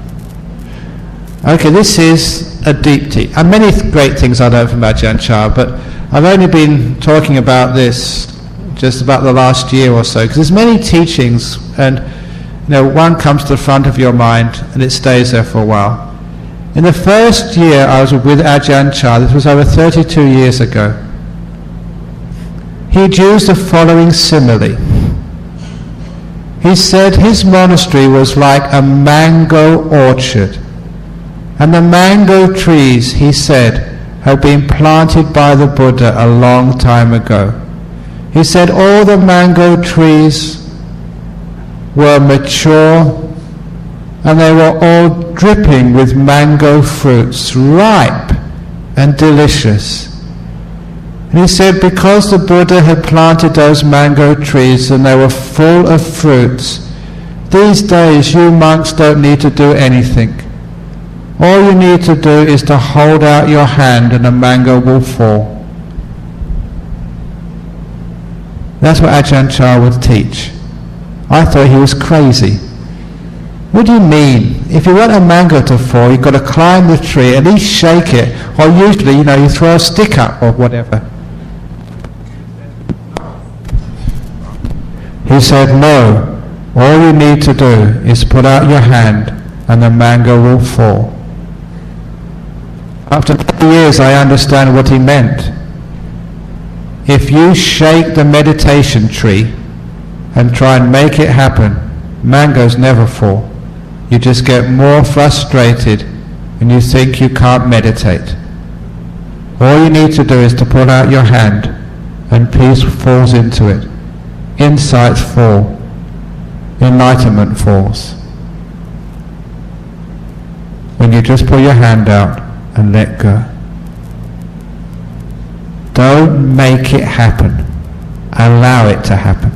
Okay, this is a deep teaching. And many great things I learned from Ajahn Chah, but I've only been talking about this just about the last year or so, because there's many teachings, and one comes to the front of your mind and it stays there for a while. In the first year I was with Ajahn Chah, this was over 32 years ago, he'd used the following simile. He said his monastery was like a mango orchard, and the mango trees, he said, had been planted by the Buddha a long time ago. He said all the mango trees were mature, and they were all dripping with mango fruits, ripe and delicious. And he said because the Buddha had planted those mango trees and they were full of fruits, these days you monks don't need to do anything. All you need to do is to hold out your hand and a mango will fall. That's what Ajahn Chah would teach. I thought he was crazy. What do you mean? If you want a mango to fall, you've got to climb the tree, at least shake it, or usually, you throw a stick up or whatever. He said, no, all you need to do is put out your hand and the mango will fall. After 2 years I understand what he meant. If you shake the meditation tree and try and make it happen, mangoes never fall. You just get more frustrated and you think you can't meditate. All you need to do is to put out your hand and peace falls into it. Insights fall. Enlightenment falls. When you just put your hand out and let go. Don't make it happen. Allow it to happen.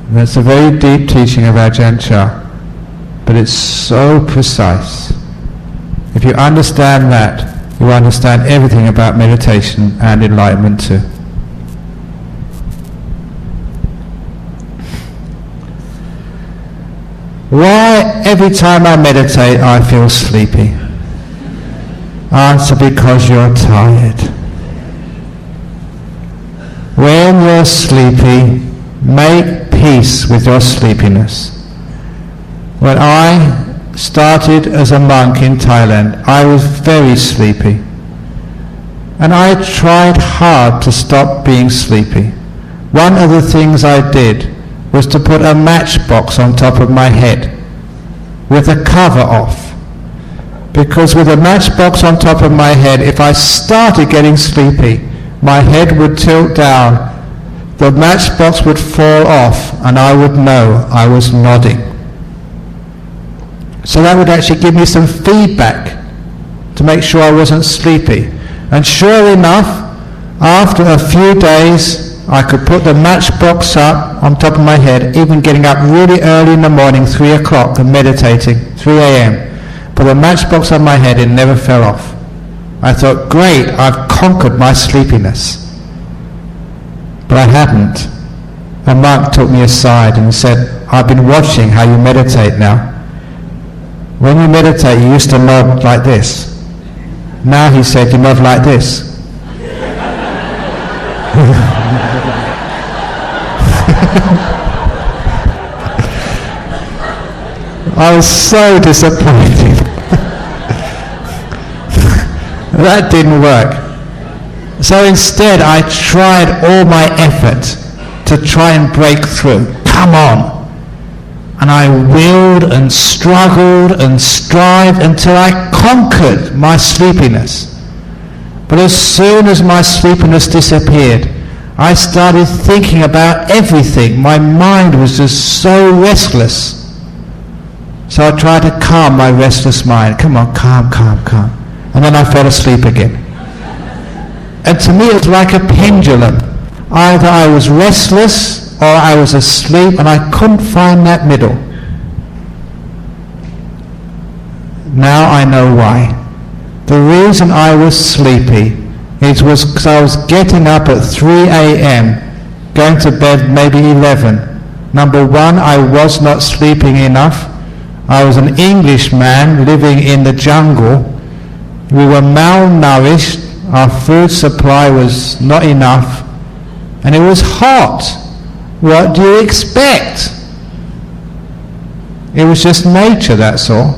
That's a very deep teaching of Ajahn Chah, but it's so precise. If you understand that, you understand everything about meditation and enlightenment too. Why every time I meditate I feel sleepy? Answer: because you're tired. When you're sleepy, make peace with your sleepiness. When I started as a monk in Thailand, I was very sleepy. And I tried hard to stop being sleepy. One of the things I did was to put a matchbox on top of my head with the cover off. Because with a matchbox on top of my head, if I started getting sleepy, my head would tilt down, the matchbox would fall off, and I would know I was nodding. So that would actually give me some feedback to make sure I wasn't sleepy. And sure enough, after a few days, I could put the matchbox up on top of my head, even getting up really early in the morning, 3 o'clock, and meditating, 3 a.m. Put the matchbox on my head, it never fell off. I thought, great, I've conquered my sleepiness. But I hadn't. A monk took me aside and said, I've been watching how you meditate now. When you meditate, you used to nod like this. Now, he said, you nod like this. I was so disappointed. That didn't work. So instead I tried all my effort to try and break through. Come on. And I willed and struggled and strived until I conquered my sleepiness. But as soon as my sleepiness disappeared, I started thinking about everything. My mind was just so restless. So I tried to calm my restless mind. Come on, calm. And then I fell asleep again. And to me it was like a pendulum. Either I was restless or I was asleep, and I couldn't find that middle. Now I know why. The reason I was sleepy was because I was getting up at 3 a.m., going to bed maybe 11. Number one, I was not sleeping enough. I was an Englishman living in the jungle. We were malnourished. Our food supply was not enough. And it was hot. What do you expect? It was just nature, that's all.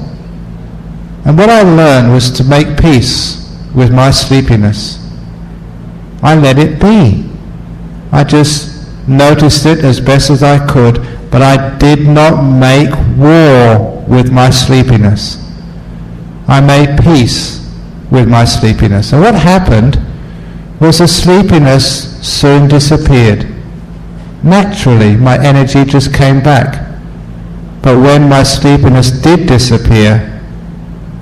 And what I learned was to make peace with my sleepiness. I let it be. I just noticed it as best as I could, but I did not make war with my sleepiness. I made peace with my sleepiness. And what happened was the sleepiness soon disappeared. Naturally, my energy just came back. But when my sleepiness did disappear,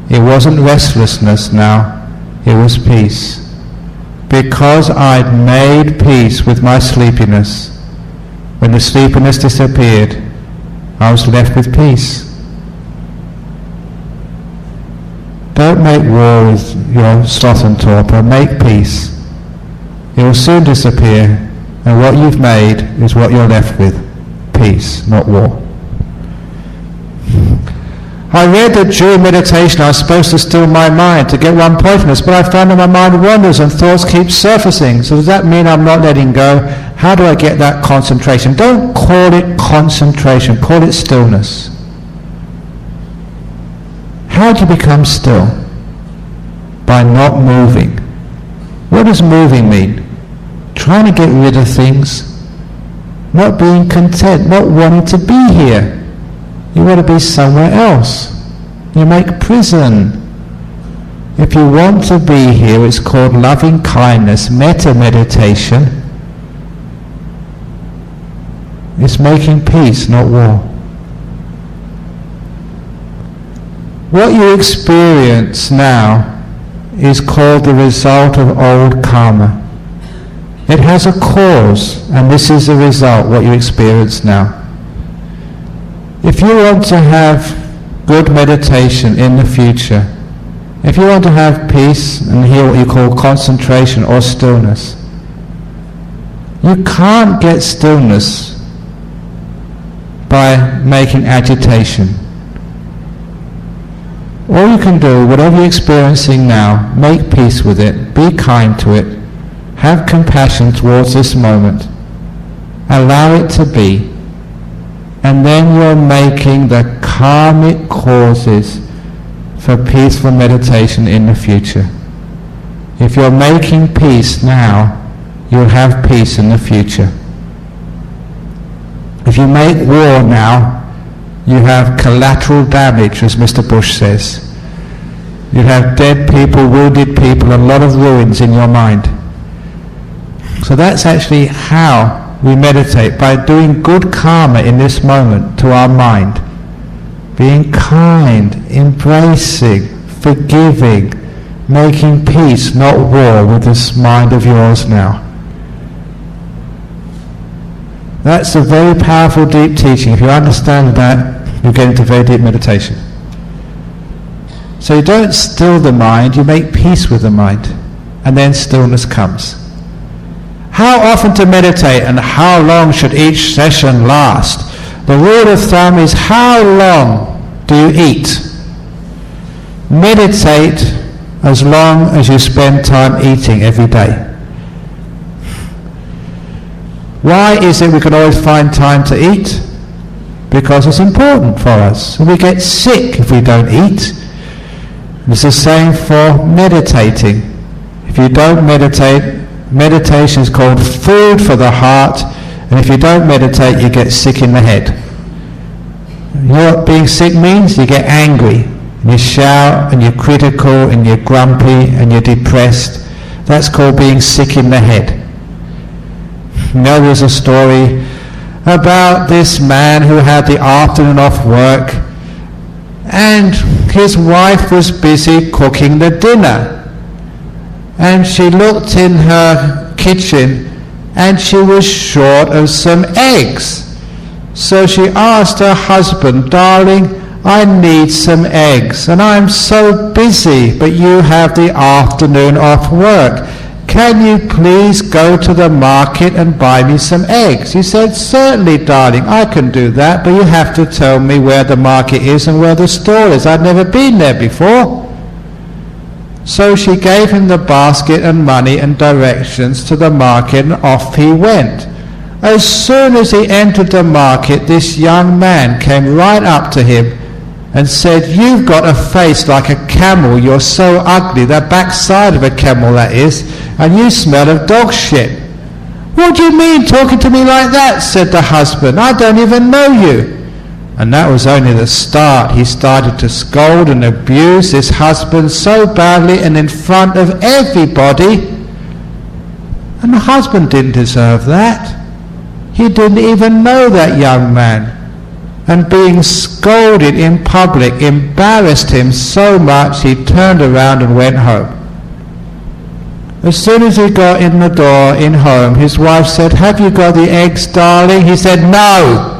it wasn't restlessness now, it was peace. Because I'd made peace with my sleepiness, when the sleepiness disappeared, I was left with peace. Don't make war with your sloth and torpor, make peace. It will soon disappear, and what you've made is what you're left with. Peace, not war. I read that during meditation I was supposed to still my mind to get one pointedness, but I found that my mind wanders and thoughts keep surfacing. So does that mean I'm not letting go? How do I get that concentration? Don't call it concentration, call it stillness. How do you become still? By not moving. What does moving mean? Trying to get rid of things, not being content, not wanting to be here. You want to be somewhere else. You make prison. If you want to be here, it's called loving kindness, metta meditation. It's making peace, not war. What you experience now is called the result of old karma. It has a cause, and this is the result, what you experience now. If you want to have good meditation in the future, if you want to have peace and hear what you call concentration or stillness, you can't get stillness by making agitation. All you can do, whatever you're experiencing now, make peace with it, be kind to it, have compassion towards this moment, allow it to be, and then you're making the karmic causes for peaceful meditation in the future. If you're making peace now, you'll have peace in the future. If you make war now, you have collateral damage, as Mr. Bush says. You have dead people, wounded people, a lot of ruins in your mind. So that's actually how we meditate, by doing good karma in this moment to our mind. Being kind, embracing, forgiving, making peace, not war, with this mind of yours now. That's a very powerful, deep teaching. If you understand that, you get into very deep meditation. So you don't still the mind, you make peace with the mind, and then stillness comes. How often to meditate and how long should each session last? The rule of thumb is, how long do you eat? Meditate as long as you spend time eating every day. Why is it we can always find time to eat? Because it's important for us. We get sick if we don't eat. It's the same for meditating. If you don't meditate, meditation is called food for the heart, and if you don't meditate, you get sick in the head. What being sick means? You get angry, and you shout, and you're critical, and you're grumpy, and you're depressed. That's called being sick in the head. You know, there's a story about this man who had the afternoon off work, and his wife was busy cooking the dinner. And she looked in her kitchen and she was short of some eggs. So she asked her husband, "Darling, I need some eggs and I'm so busy, but you have the afternoon off work. Can you please go to the market and buy me some eggs?" He said, "Certainly, darling, I can do that, but you have to tell me where the market is and where the store is. I've never been there before." So she gave him the basket and money and directions to the market, and off he went. As soon as he entered the market, this young man came right up to him and said, "You've got a face like a camel. You're so ugly, the backside of a camel that is, and you smell of dog shit." "What do you mean talking to me like that?" said the husband. "I don't even know you." And that was only the start. He started to scold and abuse his husband so badly and in front of everybody. And the husband didn't deserve that. He didn't even know that young man. And being scolded in public embarrassed him so much he turned around and went home. As soon as he got in the door in home, his wife said, "Have you got the eggs, darling?" He said, "No.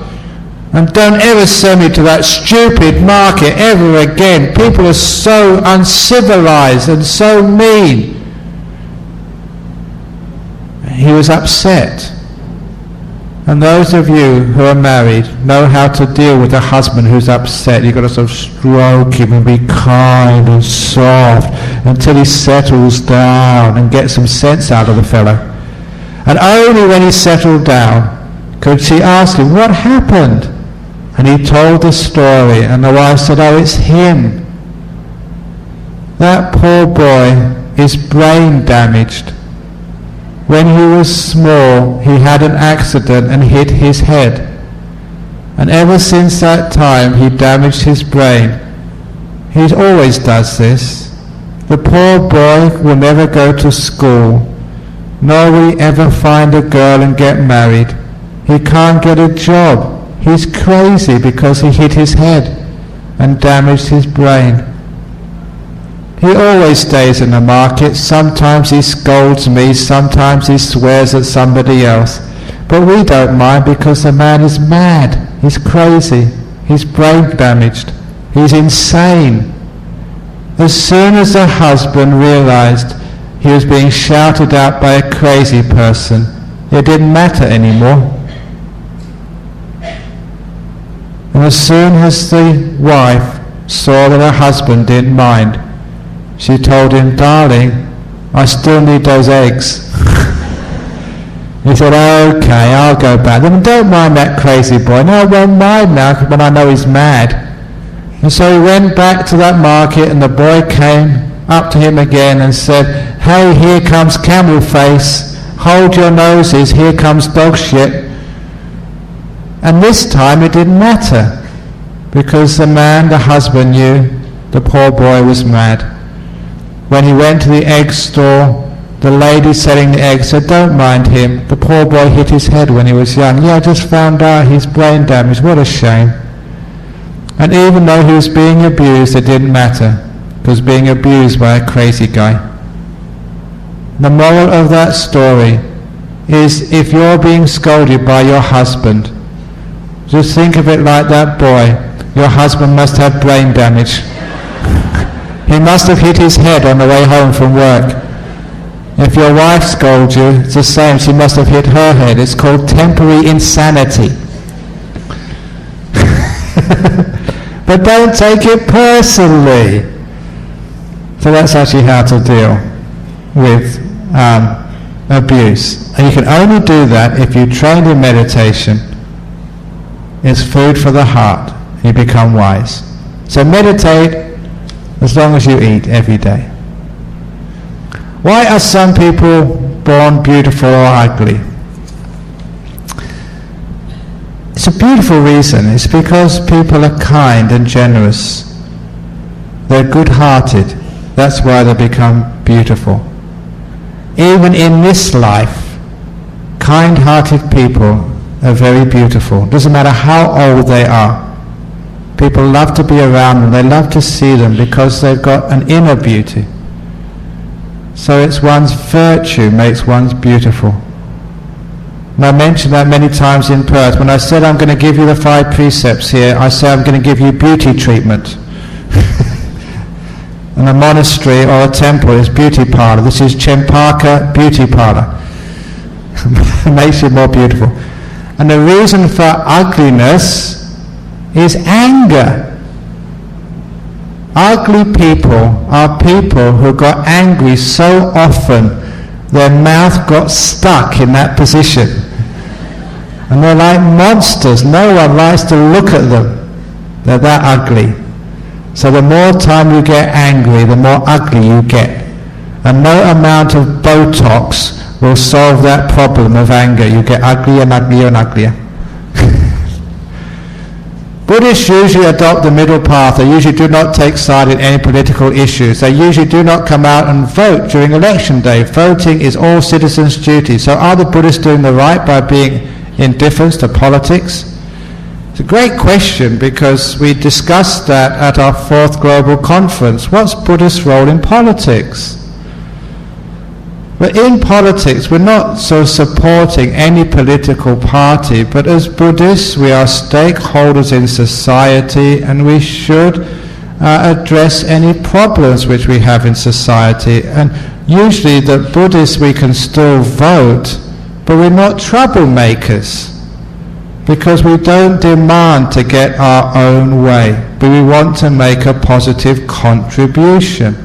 And don't ever send me to that stupid market ever again. People are so uncivilized and so mean." He was upset. And those of you who are married know how to deal with a husband who's upset. You've got to sort of stroke him and be kind and soft until he settles down and get some sense out of the fellow. And only when he settled down could she ask him, "What happened?" And he told the story, and the wife said, "Oh, it's him. That poor boy is brain damaged. When he was small, he had an accident and hit his head. And ever since that time, he damaged his brain. He always does this. The poor boy will never go to school, nor will he ever find a girl and get married. He can't get a job. He's crazy because he hit his head and damaged his brain. He always stays in the market. Sometimes he scolds me, sometimes he swears at somebody else. But we don't mind because the man is mad. He's crazy. He's brain damaged. He's insane. As soon as the husband realized he was being shouted at by a crazy person, it didn't matter anymore. And as soon as the wife saw that her husband didn't mind, she told him, "Darling, I still need those eggs." He said, "Okay, I'll go back." Then don't mind that crazy boy. No, I won't mind now when I know he's mad. And so he went back to that market, and the boy came up to him again and said, "Hey, here comes camel face. Hold your noses, here comes dog shit." And this time it didn't matter, because the man, the husband, knew the poor boy was mad. When he went to the egg store, the lady selling the eggs said, "Don't mind him. The poor boy hit his head when he was young. Yeah, I just found out he's brain damaged. What a shame." And even though he was being abused, it didn't matter. He was being abused by a crazy guy. The moral of that story is, if you're being scolded by your husband, just think of it like that boy. Your husband must have brain damage. He must have hit his head on the way home from work. If your wife scolds you, it's the same. She must have hit her head. It's called temporary insanity. But don't take it personally. So that's actually how to deal with abuse. And you can only do that if you train in meditation. It's food for the heart. You become wise. So meditate as long as you eat every day. Why are some people born beautiful or ugly? It's a beautiful reason. It's because people are kind and generous. They're good-hearted. That's why they become beautiful. Even in this life, kind-hearted people are very beautiful. Doesn't matter how old they are. People love to be around them. They love to see them because they've got an inner beauty. So it's one's virtue makes one beautiful. And I mentioned that many times in Perth. When I said I'm going to give you the 5 precepts here, I say I'm going to give you beauty treatment. And a monastery or a temple is beauty parlour. This is Chempaka beauty parlour. It makes you more beautiful. And the reason for ugliness is anger. Ugly people are people who got angry so often their mouth got stuck in that position. And they're like monsters. No one likes to look at them. They're that ugly. So the more time you get angry, the more ugly you get. And no amount of Botox will solve that problem of anger. You get uglier and uglier and uglier. Buddhists usually adopt the middle path. They usually do not take side in any political issues. They usually do not come out and vote during election day. Voting is all citizens' duty. So are the Buddhists doing the right by being indifferent to politics? It's a great question, because we discussed that at our 4th Global Conference. What's Buddhist role in politics? But in politics, we're not so supporting any political party, but as Buddhists, we are stakeholders in society, and we should address any problems which we have in society. And usually the Buddhists, we can still vote, but we're not troublemakers, because we don't demand to get our own way, but we want to make a positive contribution.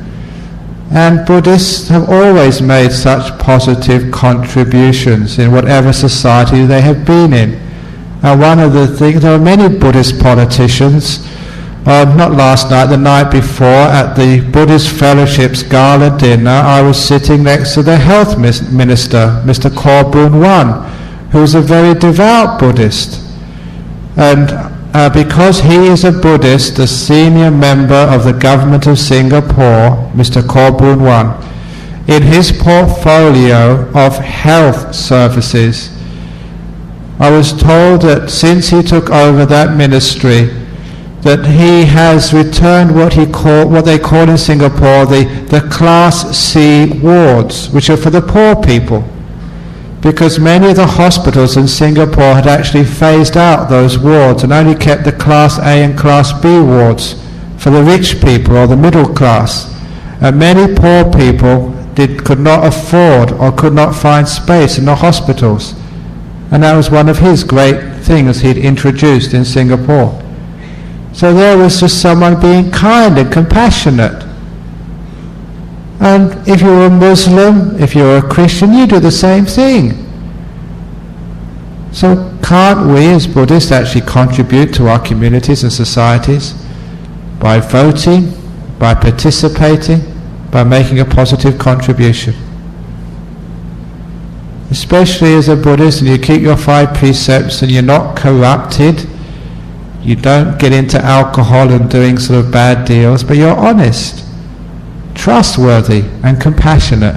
And Buddhists have always made such positive contributions in whatever society they have been in. And one of the things, there are many Buddhist politicians, not last night, the night before, at the Buddhist Fellowship's gala dinner, I was sitting next to the health minister, Mr. Korboon Wan, who is a very devout Buddhist. And because he is a Buddhist, the senior member of the government of Singapore, Mr. Korboon Wan, in his portfolio of health services, I was told that since he took over that ministry, that he has returned what they call in Singapore the Class C wards, which are for the poor people, because many of the hospitals in Singapore had actually phased out those wards and only kept the Class A and Class B wards for the rich people or the middle class. And many poor people could not afford or could not find space in the hospitals. And that was one of his great things he'd introduced in Singapore. So there was just someone being kind and compassionate. And if you're a Muslim, if you're a Christian, you do the same thing. So can't we as Buddhists actually contribute to our communities and societies by voting, by participating, by making a positive contribution? Especially as a Buddhist, and you keep your 5 precepts and you're not corrupted, you don't get into alcohol and doing sort of bad deals, but you're honest, trustworthy and compassionate.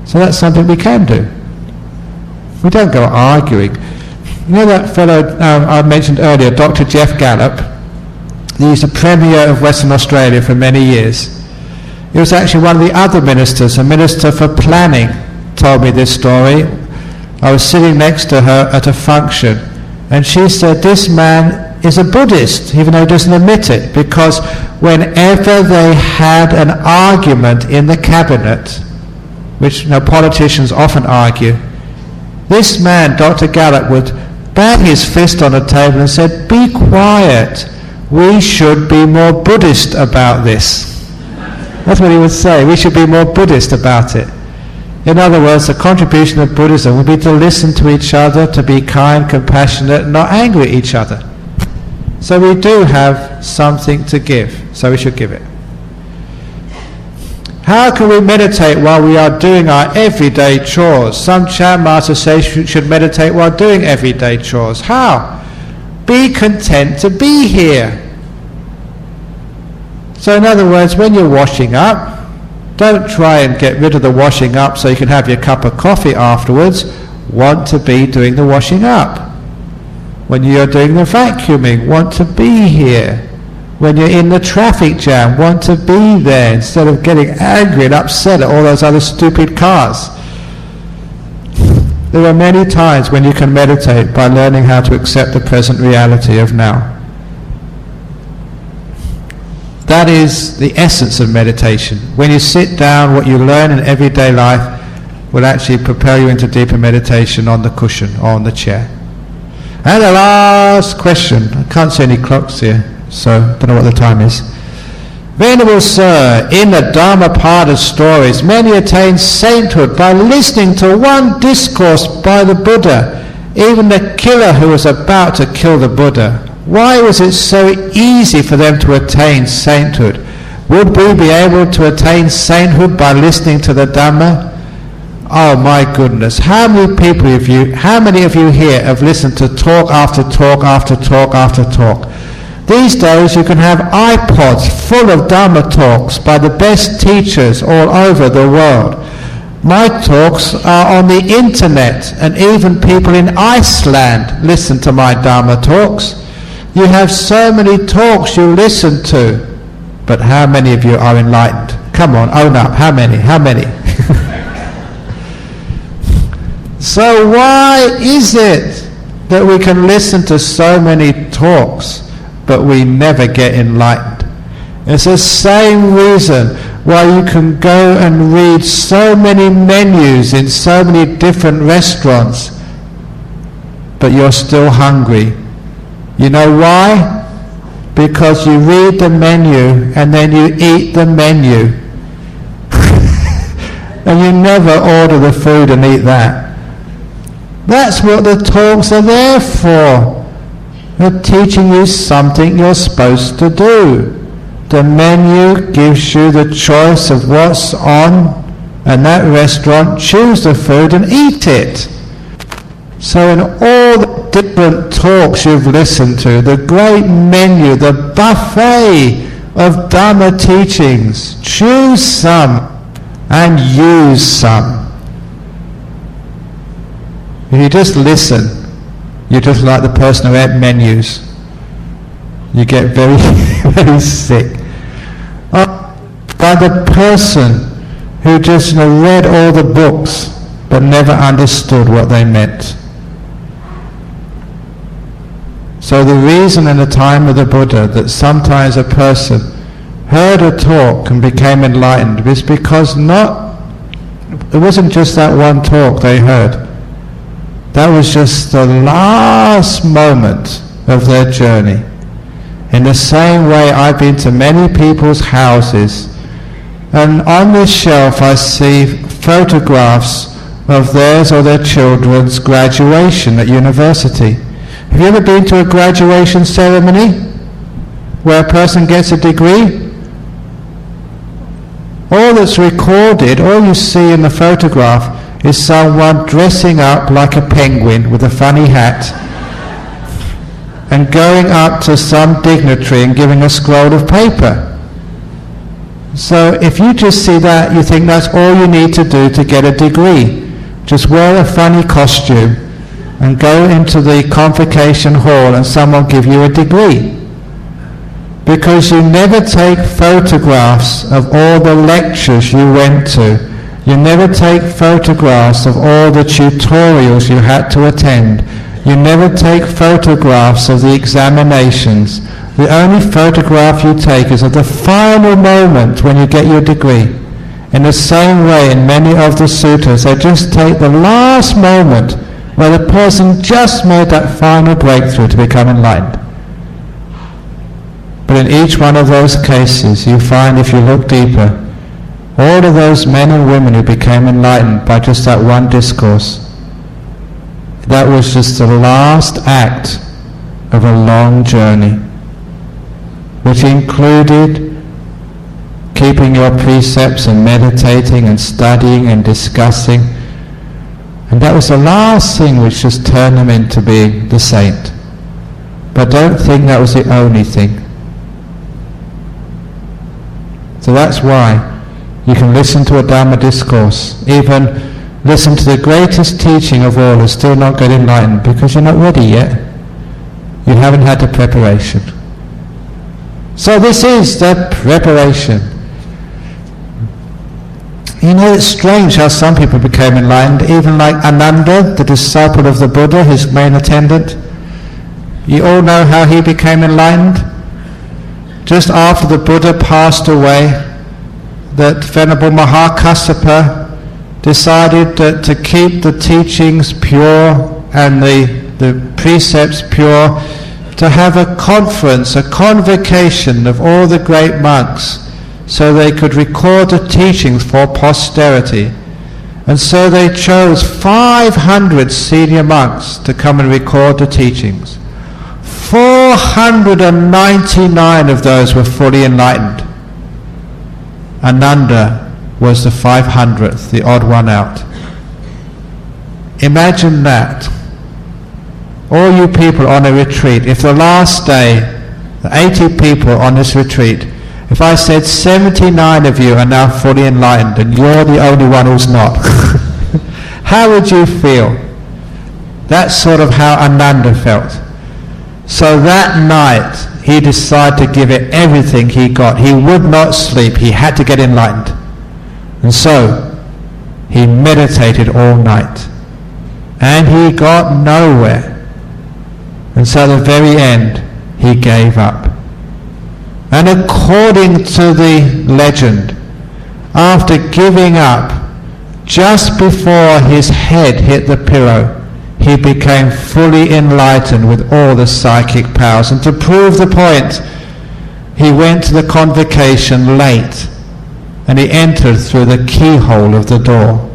So that's something we can do. We don't go arguing. You know that fellow I mentioned earlier, Dr. Jeff Gallup? He's the Premier of Western Australia for many years. He was actually one of the other ministers, a minister for planning, told me this story. I was sitting next to her at a function, and she said, this man is a Buddhist, even though he doesn't admit it, because whenever they had an argument in the cabinet, which politicians often argue, this man, Dr. Gallup, would bang his fist on the table and said, be quiet, we should be more Buddhist about this. That's what he would say, we should be more Buddhist about it. In other words, the contribution of Buddhism would be to listen to each other, to be kind, compassionate, and not angry at each other. So we do have something to give, so we should give it. How can we meditate while we are doing our everyday chores? Some Chan masters say you should meditate while doing everyday chores. How? Be content to be here. So in other words, when you're washing up, don't try and get rid of the washing up so you can have your cup of coffee afterwards. Want to be doing the washing up. When you're doing the vacuuming, want to be here. When you're in the traffic jam, want to be there instead of getting angry and upset at all those other stupid cars. There are many times when you can meditate by learning how to accept the present reality of now. That is the essence of meditation. When you sit down, what you learn in everyday life will actually propel you into deeper meditation on the cushion or on the chair. And the last question. I can't see any clocks here, so I don't know what the time is. Venerable Sir, in the Dhammapada stories, many attain sainthood by listening to one discourse by the Buddha, even the killer who was about to kill the Buddha. Why was it so easy for them to attain sainthood? Would we be able to attain sainthood by listening to the Dhamma? Oh my goodness, how many of you here have listened to talk after talk after talk after talk? These days you can have iPods full of Dhamma talks by the best teachers all over the world. My talks are on the internet, and even people in Iceland listen to my Dhamma talks. You have so many talks you listen to, but how many of you are enlightened? Come on, own up. How many? So why is it that we can listen to so many talks, but we never get enlightened? It's the same reason why you can go and read so many menus in so many different restaurants, but you're still hungry. You know why? Because you read the menu and then you eat the menu. And you never order the food and eat that. That's what the talks are there for. They're teaching you something you're supposed to do. The menu gives you the choice of what's on, and that restaurant, choose the food and eat it. So in all the different talks you've listened to, the great menu, the buffet of Dhamma teachings. Choose some and use some. If you just listen, you're just like the person who ate menus. You get very, very sick. By the person who just read all the books but never understood what they meant. So the reason in the time of the Buddha that sometimes a person heard a talk and became enlightened is because it wasn't just that one talk they heard. That was just the last moment of their journey. In the same way, I've been to many people's houses, and on this shelf I see photographs of theirs or their children's graduation at university. Have you ever been to a graduation ceremony where a person gets a degree? All that's recorded, all you see in the photograph is someone dressing up like a penguin with a funny hat and going up to some dignitary and giving a scroll of paper. So if you just see that, you think that's all you need to do to get a degree. Just wear a funny costume and go into the convocation hall and someone give you a degree. Because you never take photographs of all the lectures you went to. You never take photographs of all the tutorials you had to attend. You never take photographs of the examinations. The only photograph you take is of the final moment when you get your degree. In the same way, in many of the suttas, they just take the last moment where the person just made that final breakthrough to become enlightened. But in each one of those cases, you find, if you look deeper, all of those men and women who became enlightened by just that one discourse, that was just the last act of a long journey, which included keeping your precepts and meditating and studying and discussing. And that was the last thing which just turned them into being the saint. But don't think that was the only thing. So that's why you can listen to a Dhamma discourse, even listen to the greatest teaching of all, and still not get enlightened because you're not ready yet. You haven't had the preparation. So this is the preparation. You know, it's strange how some people became enlightened, even like Ananda, the disciple of the Buddha, his main attendant. You all know how he became enlightened? Just after the Buddha passed away, that Venerable Mahakassapa decided that to keep the teachings pure and the precepts pure, to have a conference, a convocation of all the great monks, so they could record the teachings for posterity. And so they chose 500 senior monks to come and record the teachings. 499 of those were fully enlightened. Ananda was the 500th, the odd one out. Imagine that. All you people on a retreat, if the last day, the 80 people on this retreat, if I said 79 of you are now fully enlightened and you're the only one who's not, how would you feel? That's sort of how Ananda felt. So that night, he decided to give it everything he got. He would not sleep. He had to get enlightened. And so, he meditated all night. And he got nowhere. And so at the very end, he gave up. And according to the legend, after giving up, just before his head hit the pillow, he became fully enlightened with all the psychic powers. And to prove the point, he went to the convocation late, and he entered through the keyhole of the door.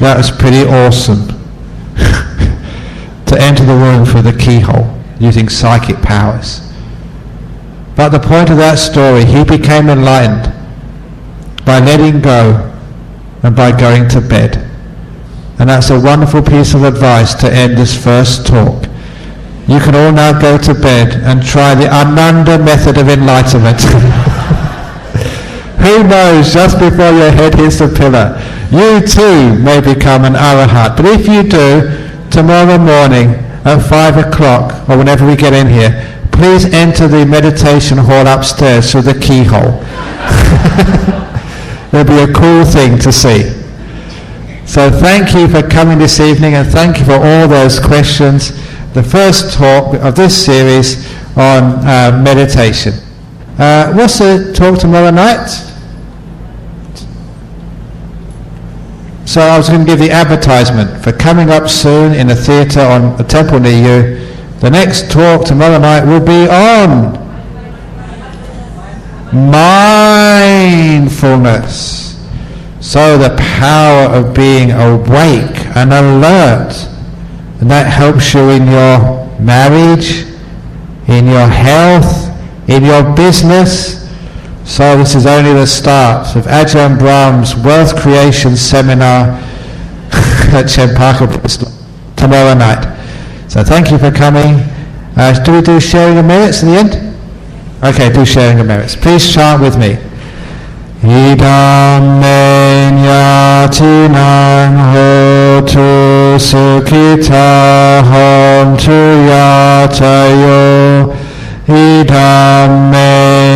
That was pretty awesome. To enter the room through the keyhole, using psychic powers. But the point of that story, he became enlightened by letting go and by going to bed. And that's a wonderful piece of advice to end this first talk. You can all now go to bed and try the Ananda method of enlightenment. Who knows, just before your head hits the pillar, you too may become an arahant. But if you do, tomorrow morning at 5 o'clock, or whenever we get in here, please enter the meditation hall upstairs through the keyhole. It'll be a cool thing to see. So thank you for coming this evening, and thank you for all those questions. The first talk of this series on meditation. What's the talk tomorrow night? So I was going to give the advertisement for coming up soon in a theatre on a temple near you. The next talk tomorrow night will be on mindfulness. So the power of being awake and alert. And that helps you in your marriage, in your health, in your business. So this is only the start of Ajahn Brahm's Wealth Creation Seminar at Chenpaka tomorrow night. So thank you for coming. Do we do sharing of merits at the end? Okay, do sharing of merits. Please chant with me. Idam me nyatinam hotu sukhita hontu yatayo. Idam me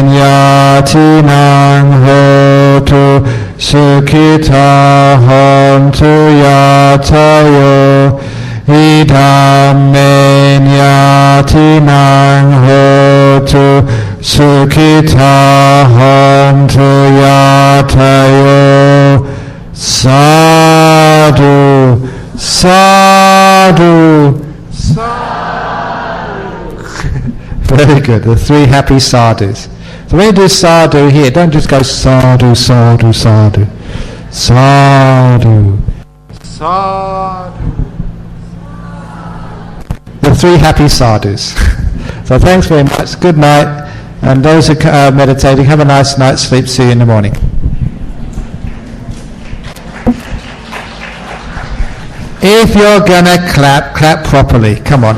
nyatinam hotu sukhita hontu yatayo. Idam me nyatinam hotu sukhita hontu yatayo. Sadhu, sadhu, sadhu. Very good, the three happy sadhus. So when you do sadhu here, don't just go sadhu, sadhu, sadhu. Sadhu, sadhu. The three happy sadhus. So thanks very much. Good night. And those who are meditating, have a nice night's sleep. See you in the morning. If you're gonna clap, clap properly. Come on.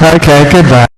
Okay, goodbye.